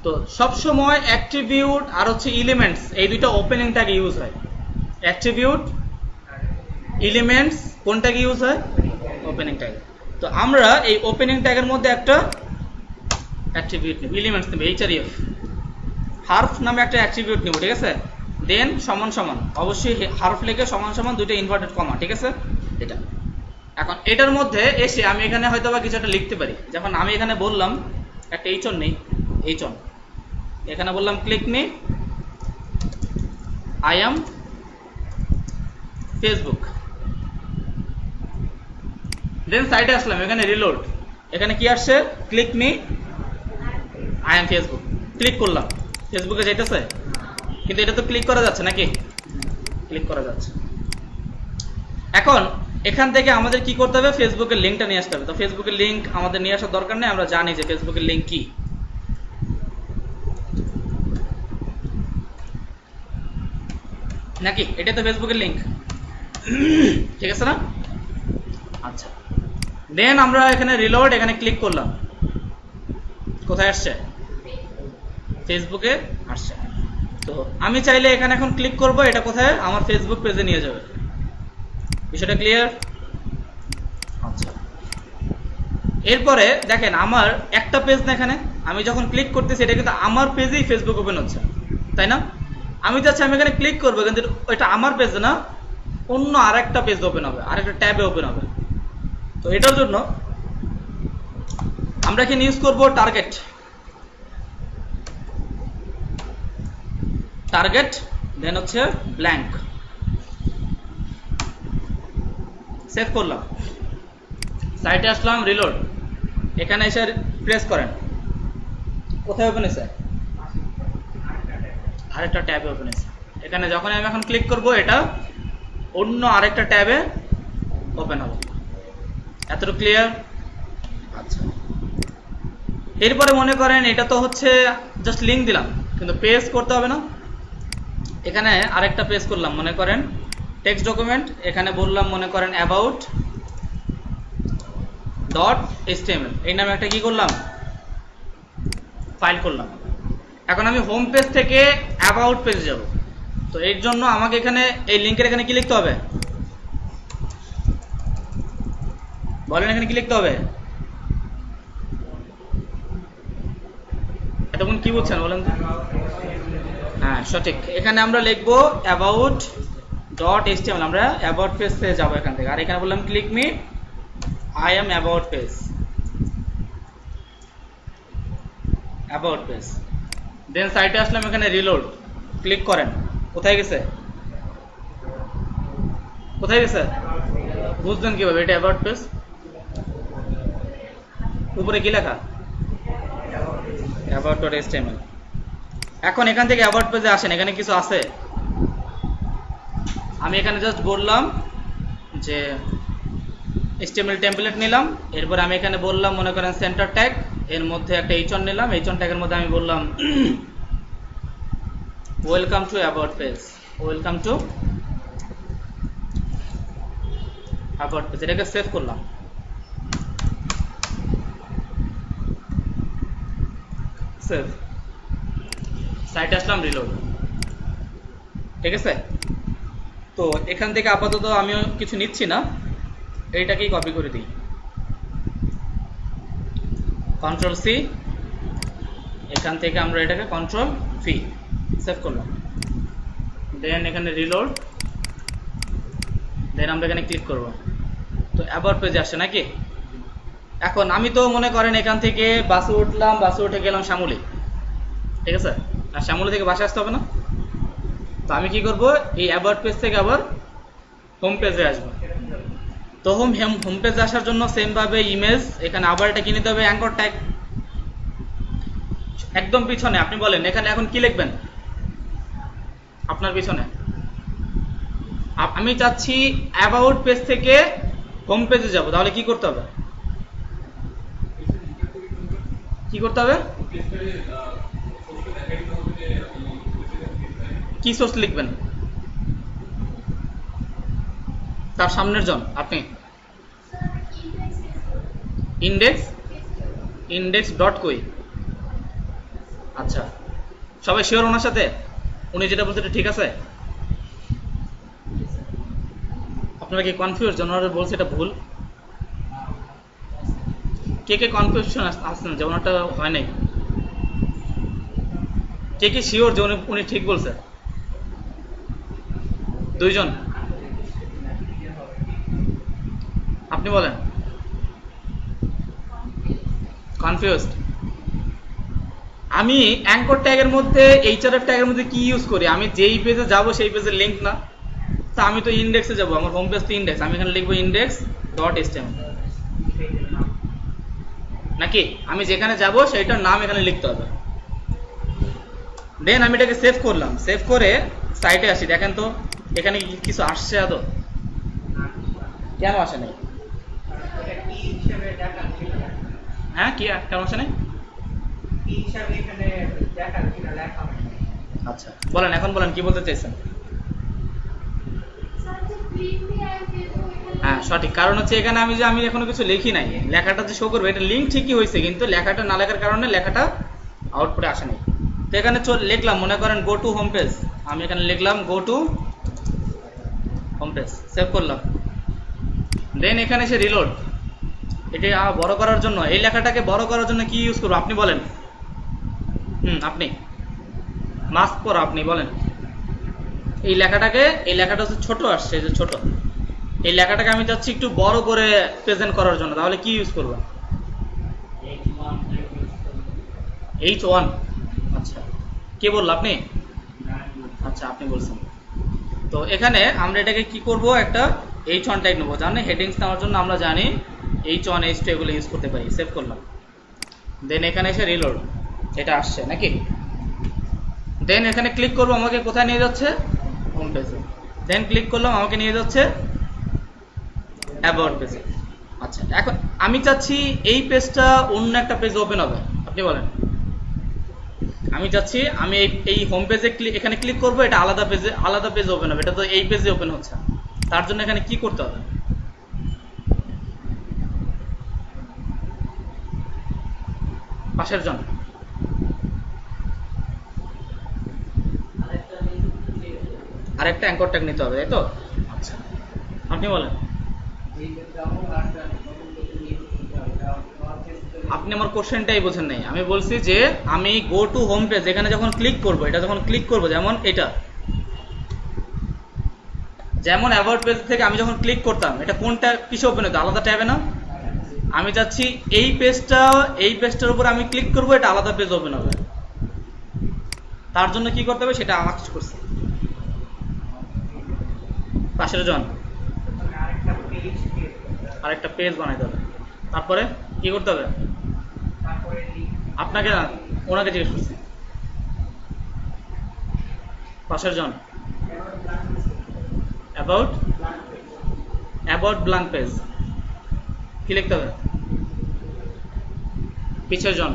তো সবসময় অ্যাট্রিবিউট আর হচ্ছে এলিমেন্টস, এই দুইটা ওপেনিং ট্যাগ ইউজ হয়। অ্যাট্রিবিউট, এলিমেন্টস কোন ট্যাগ ইউজ হয়? Opening tag. তো আমরা এই ওপেনিং ট্যাগের মধ্যে একটা অ্যাট্রিবিউট নেব, এলিমেন্টস নেব, এইচআরএফ হার্ফ নামে একটা অ্যাট্রিবিউট নেব, ঠিক আছে? দেন সমান সমান, অবশ্যই হার্ফ লিখে সমান সমান দুইটা ইনভার্টেড কমা, ঠিক আছে? এটা এখন এটার মধ্যে এসে আমি এখানে হয়তো বা কিছু একটা লিখতে পারি। যখন আমি এখানে বললাম একটা এইচন নেই, এইচন এখানে বললাম click me I am Facebook, then সাইডে আসলাম, এখানে রিলোড, এখানে কি আসছে? Click me I am Facebook. Click করলাম, ফেসবুকে যাইতেছে, কিন্তু এটা তো ক্লিক করা যাচ্ছে নাকি? ক্লিক করা যাচ্ছে। এখন এখান থেকে আমাদের কি করতে হবে? ফেসবুকের লিঙ্কটা নিয়ে আসতে হবে। তো ফেসবুকের লিঙ্ক আমাদের নিয়ে আসার দরকার নেই, আমরা জানি যে ফেসবুকের লিঙ্ক কি। নাকি এটা তো ফেসবুকের লিঙ্ক, ঠিক আছে না? আচ্ছা, দেন আমরা এখানে রিলোড, এখানে ক্লিক করলাম, কোথায় আসছে? ফেসবুকে আসছে। তো আমি চাইলে এখানে এখন ক্লিক করব, এটা কোথায়? আমার ফেসবুক পেজে নিয়ে যাবে। বিষয়টা ক্লিয়ার? আচ্ছা, এরপরে দেখেন আমার একটা পেজ না, এখানে আমি যখন ক্লিক করতেছি এটা কিন্তু আমার পেজেই ফেসবুক ওপেন হচ্ছে, তাই না? আমি চাচ্ছি আমি এখানে ক্লিক করবো, কিন্তু এটা আমার পেজ না, অন্য আরেকটা পেজ ওপেন হবে, আরেকটা ট্যাবে ওপেন হবে। তো এটার জন্য আমরা এখানে ইউজ করব টার্গেট। টার্গেট দেন হচ্ছে ব্ল্যাঙ্ক। সেভ করলাম, সাইটে আসলাম, রিলোড। এখানে এসে প্রেস করেন, কোথায় ওপেন হয়েছে? আরেকটা ট্যাবে ওপেন হয়েছে। এখানে যখন আমি এখন ক্লিক করব এটা অন্য আরেকটা ট্যাবে ওপেন হবে। এতটুকু ক্লিয়ার? আচ্ছা, এরপরে মনে করেন এটা তো হচ্ছে জাস্ট লিঙ্ক দিলাম, কিন্তু পেজ করতে হবে না। এখানে আরেকটা পেজ করলাম, মনে করেন টেক্সট ডকুমেন্ট। এখানে বললাম মনে করেন অ্যাবাউট ডট এইচটিএমএল, এই নামে একটা কি করলাম, ফাইল করলাম। এখন আমি হোম পেজ থেকে অ্যাবাউট পেজে যাব। তো এর জন্য আমাকে এখানে এই লিঙ্কের এখানে কি লিখতে হবে বলেন? এখানে কি লিখতে হবে? এতক্ষণ কি বলছেন বলেন তো? হ্যাঁ সঠিক, এখানে আমরা লিখবো অ্যাবাউট ডট এইচটিএমএল। আমরা অ্যাবাউট পেজ থেকে যাবো এখান থেকে, আর এখানে বললাম click me, I am about page. About page, then সাইটে আসলাম, এখানে রিলোড ক্লিক করেন। কোথায় গেছে? কোথায় গেছে বুঝলেন কিভাবে? এটা অ্যাবাউট পেজ। উপরে কি লেখা? About dot HTML. এখন এখান থেকে অ্যাবাউট পেজে আসেন, এখানে কিছু আছে। আমি এখানে জাস্ট বললাম যে এইচটিএমএল টেমপ্লেট নিলাম, এরপর আমি এখানে বললাম মনে করেন সেন্টার ট্যাগ, এর মধ্যে একটা এইচন নিলাম, এইচন ট্যাগের মধ্যে আমি বললাম welcome to about page, welcome to about page. এটাকে সেভ করলাম, সেভ। সাইটে আসলাম, রিলোড। ঠিক আছে, তো এখান থেকে আপাতত আমি কিছু নিচ্ছি না, এইটাকেই কপি করে দিই, কন্ট্রোল সি। এখান থেকে আমরা এটাকে কন্ট্রোল ভি, সেভ করলাম। দেন এখানে রিলোড, দেন আমরা এখানে ক্লিক করব। তো অ্যাবাউট পেজে আসছে নাকি? এখন আমি তো মনে করেন এখান থেকে বাসে উঠলাম, বাসে উঠে গেলাম শ্যামলী, ঠিক আছে? আর শ্যামলী থেকে বাসে আসতে হবে না? তো আমি কি করব, এই অ্যাবাউট পেজ থেকে আবার হোম পেজে আসবো। তো হোম পেজে আসার জন্য সেম ভাবে ইমেজ, এখানে আবার এটা কি নিতে হবে, অ্যাঙ্কর ট্যাগ। একদম পিছনে আপনি বলেন এখানে এখন কি লিখবেন আপনার পিছনে? আমি চাচ্ছি অ্যাবাউট পেজ থেকে হোম পেজে যাব, তাহলে কি করতে হবে? কি করতে হবে? কি সোর্স লিখবেন? তার সামনের জন আপনি ইন্ডেক্স, ইন্ডেক্স ডট কই। আচ্ছা, সবাই শিওর ওনার সাথে? উনি যেটা বলছে এটা ঠিক আছে? আপনারা কি কনফিউজ? ওনারা বলছে এটা ভুল। কে কে কনফিউশন আসছেন যে ওনারটা হয় নাই? কে কে শিওর যে উনি ঠিক বলছে? দুইজন? আপনি বলেন। কনফিউজড? আমি অ্যাঙ্কর ট্যাগের মধ্যে এইচআরএফ ট্যাগের মধ্যে কি ইউজ করি? আমি যেই পেজে যাব সেই পেজের লিঙ্ক না, তা আমি তো ইন্ডেক্সে যাব, আমার হোম পেজ তো ইন্ডেক্স, আমি এখানে লিখবো ইন্ডেক্স ডট এইচটিএমএল নাকি? আমি যেখানে যাব সেইটার নাম এখানে লিখতে হবে। দেন আমি এটাকে সেভ করলাম, সেভ করে সাইটে আসি। দেখেন তো এখানে কিছু আসছে আদৌ? কেন আসে নাই? হ্যাঁ, কি কেন আসে নাই? আচ্ছা বলেন, এখন বলেন কি বলতে চাইছেন? হ্যাঁ সঠিক, কারণ হচ্ছে এখানে আমি এখনো কিছু লিখি নাই, লেখাটা যে শো করবে এটা লিঙ্ক ঠিকই হয়েছে, কিন্তু লেখাটা না লেখার কারণে লেখাটা আউটপুটে আসে নাই। তো এখানে লিখলাম মনে করেন গো টু হোম পেজ, আমি এখানে লিখলাম go to home page, save করলাম। দেন এখানে এসে রিলোড। এটি বড় করার জন্য, এই লেখাটাকে বড় করার জন্য কি ইউজ করবো আপনি বলেন? আপনি মাস্ক পর আপনি বলেন। এই লেখাটা হচ্ছে ছোট আসছে, এই যে ছোট, এই লেখাটাকে আমি চাচ্ছি একটু বড় করে প্রেজেন্ট করার জন্য, তাহলে কি ইউজ করব? H1। আচ্ছা, কে বলল? আপনি? আচ্ছা, আপনি বলছেন। তো এখানে আমরা এটাকে কি করব, একটা H1 ট্যাগ নেবো। জানেন হেডিংস নেওয়ার জন্য আমরা জানি H1 H2 এগুলো ইউজ করতে পারি। সেভ করলাম, দেন এখানে এসে রিলোড, এটা আসছে নাকি? দেন এখানে ক্লিক করব, আমাকে কোথায় নিয়ে যাচ্ছে? হোম পেজে। দেন ক্লিক করলাম, আমাকে নিয়ে যাচ্ছে অ্যাবাউট পেজে। আচ্ছা, এখন আমি চাচ্ছি এই পেজটা অন্য একটা পেজ ওপেন হবে, আপনি বলেন। আমি চাচ্ছি আমি এই হোম পেজে এখানে ক্লিক করব, এটা আলাদা পেজ ওপেন হবে, এটা তো এই পেজে ওপেন হচ্ছে। তার জন্য এখানে কি করতে হবে? পাশের জন আরেকটা অ্যাঙ্কর ট্যাগ নিতে হবে, তাই তো? আচ্ছা, আপনি বলেন। আপনি আমার কোশ্চেনটাই বোঝেন নাই। আমি বলছি যে আমি গো টু হোম পেজ, এখানে যখন ক্লিক করব, এটা যখন ক্লিক করব, যেমন এটা, যেমন অ্যাবাউট পেজ থেকে আমি যখন ক্লিক করতাম, এটা কোনটা কিসে ওপেন হতো? আলাদা ট্যাবে না? আমি চাচ্ছি এই পেজটার উপর আমি ক্লিক করব, এটা আলাদা পেজ ওপেন হবে। তার জন্য কি করতে হবে সেটা আমাকে করছে। পাশের জন আরেকটা পেজ বানাইতে হবে। তারপরে কি করতে হবে? আপনাকে না, ওনাকে জিজ্ঞেস করছি। পাশের জন অ্যাবাউট ব্ল্যাঙ্ক পেজ, কি লিখতে হবে? পিছের জন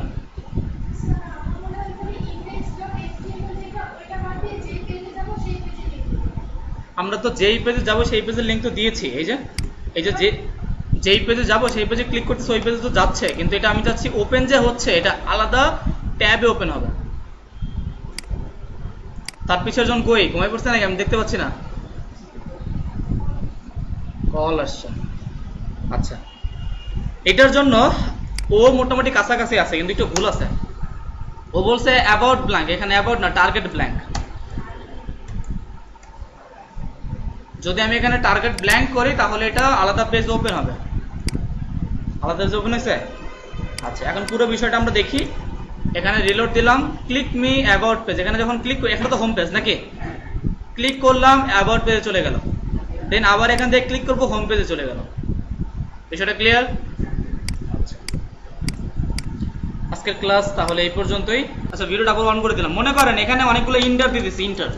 আমরা তো যেই পেজে যাব সেই পেজের লিঙ্ক তো দিয়েছি। এই যে যেই পেজে যাব সেই পেজে ক্লিক করতেছি, ওই পেজে তো যাচ্ছে, কিন্তু এটা আমি চাচ্ছি ওপেন যে হচ্ছে, এটা আলাদা ট্যাবে ওপেন হবে। তার পিছের জন কই? ঘুমাই পড়ছে নাকি? আমি দেখতে পাচ্ছি না। কল আসছে। আচ্ছা, এটার জন্য ও মোটামুটি কাছাকাছি আছে, কিন্তু একটু ভুল আছে। ও বলছে অ্যাবাউট ব্ল্যাঙ্ক, এখানে অ্যাবাউট না, টার্গেট ব্ল্যাঙ্ক। যদি আমি এখানে টার্গেট ব্ল্যাঙ্ক করি তাহলে এটা আলাদা পেজ ওপেন হবে। আলাদা পেজ ওপেন হয়েছে? আচ্ছা, এখন পুরো বিষয়টা আমরা দেখি। এখানে রিলোড দিলাম, ক্লিক মি অ্যাবাউট পেজ, এখানে যখন ক্লিক করি, এখানে তো হোম পেজ নাকি? ক্লিক করলাম, অ্যাবাউট পেজে চলে গেল। দেন আবার এখান থেকে ক্লিক করবো, হোম পেজে চলে গেল। বিষয়টা ক্লিয়ার? আচ্ছা, আজকের ক্লাস তাহলে এই পর্যন্তই। আচ্ছা, ভিডিওটা আবার অন করে দিলাম। মনে করেন এখানে অনেকগুলো ইন্টার দিয়ে দিচ্ছি, ইন্টার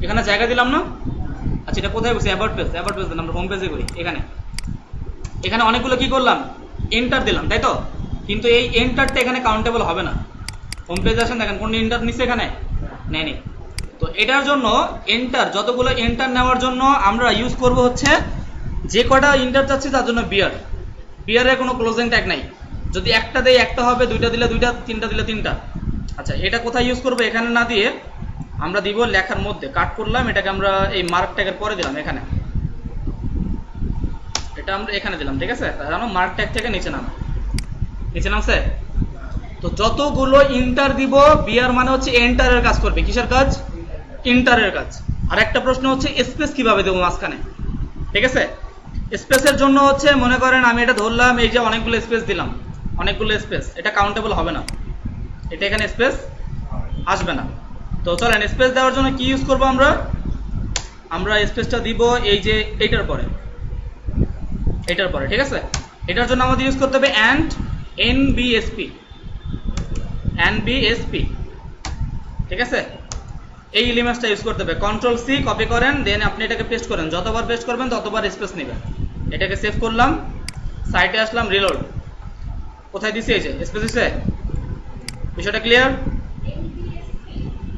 এখানে জায়গা দিলাম না? আচ্ছা, এটা কোথায় বসে? অ্যাবাউট পেজ দেন, আমরা হোম পেজে করি। এখানে অনেকগুলো কি করলাম? এন্টার দিলাম, তাই তো? কিন্তু এই এন্টারটা এখানে কাউন্টেবল হবে না। হোম পেজে আসেন, দেখেন কোন এন্টার নিচ্ছে, এখানে নেয়নি। তো এটার জন্য যতগুলো এন্টার নেওয়ার জন্য আমরা ইউজ করব হচ্ছে, যে কটা এন্টার চাচ্ছি তার জন্য বিয়ারের কোনো ক্লোজিং ট্যাগ নাই। যদি একটা দেয় একটা হবে, দুইটা দিলে দুইটা, তিনটা দিলে তিনটা। আচ্ছা, এটা কোথায় ইউজ করবো? এখানে না দিয়ে আমরা দিব লেখার মধ্যে। কাট করলাম, এটাকে আমরা এই মার্ক ট্যাগের পরে দিলাম, এখানে এটা আমরা এখানে দিলাম, ঠিক আছে? তাহলে আমরা মার্ক ট্যাগ থেকে নিচে নামছে। তো যতগুলো ইন্টার দিব, বিয়ার মানে হচ্ছে এন্টারের কাজ করবে। কিসের কাজ? ইন্টারের কাজ। আর একটা প্রশ্ন হচ্ছে স্পেস কিভাবে দেবো মাঝখানে, ঠিক আছে? স্পেসের জন্য হচ্ছে, মনে করেন আমি এটা ধরলাম, এই যে অনেকগুলো স্পেস দিলাম, এটা কাউন্টেবল হবে না, এটা এখানে স্পেস আসবে না। তো চলেন, স্পেস দেওয়ার জন্য কি ইউজ করবো? আমরা স্পেসটা দিব এই যে এটার পরে, ঠিক আছে? এটার জন্য আমাদের ইউজ করতে হবে এনবিএসপি, ঠিক আছে? এই এলিমেন্টসটা ইউজ করতে হবে। কন্ট্রোল সি কপি করেন, দেন আপনি এটাকে পেস্ট করেন। যতবার পেস্ট করবেন ততবার স্পেস নেবেন। এটাকে সেভ করলাম, সাইটে আসলাম, রিলোড। কোথায় দিছি? এই যে স্পেস দিছে। বিষয়টা ক্লিয়ার?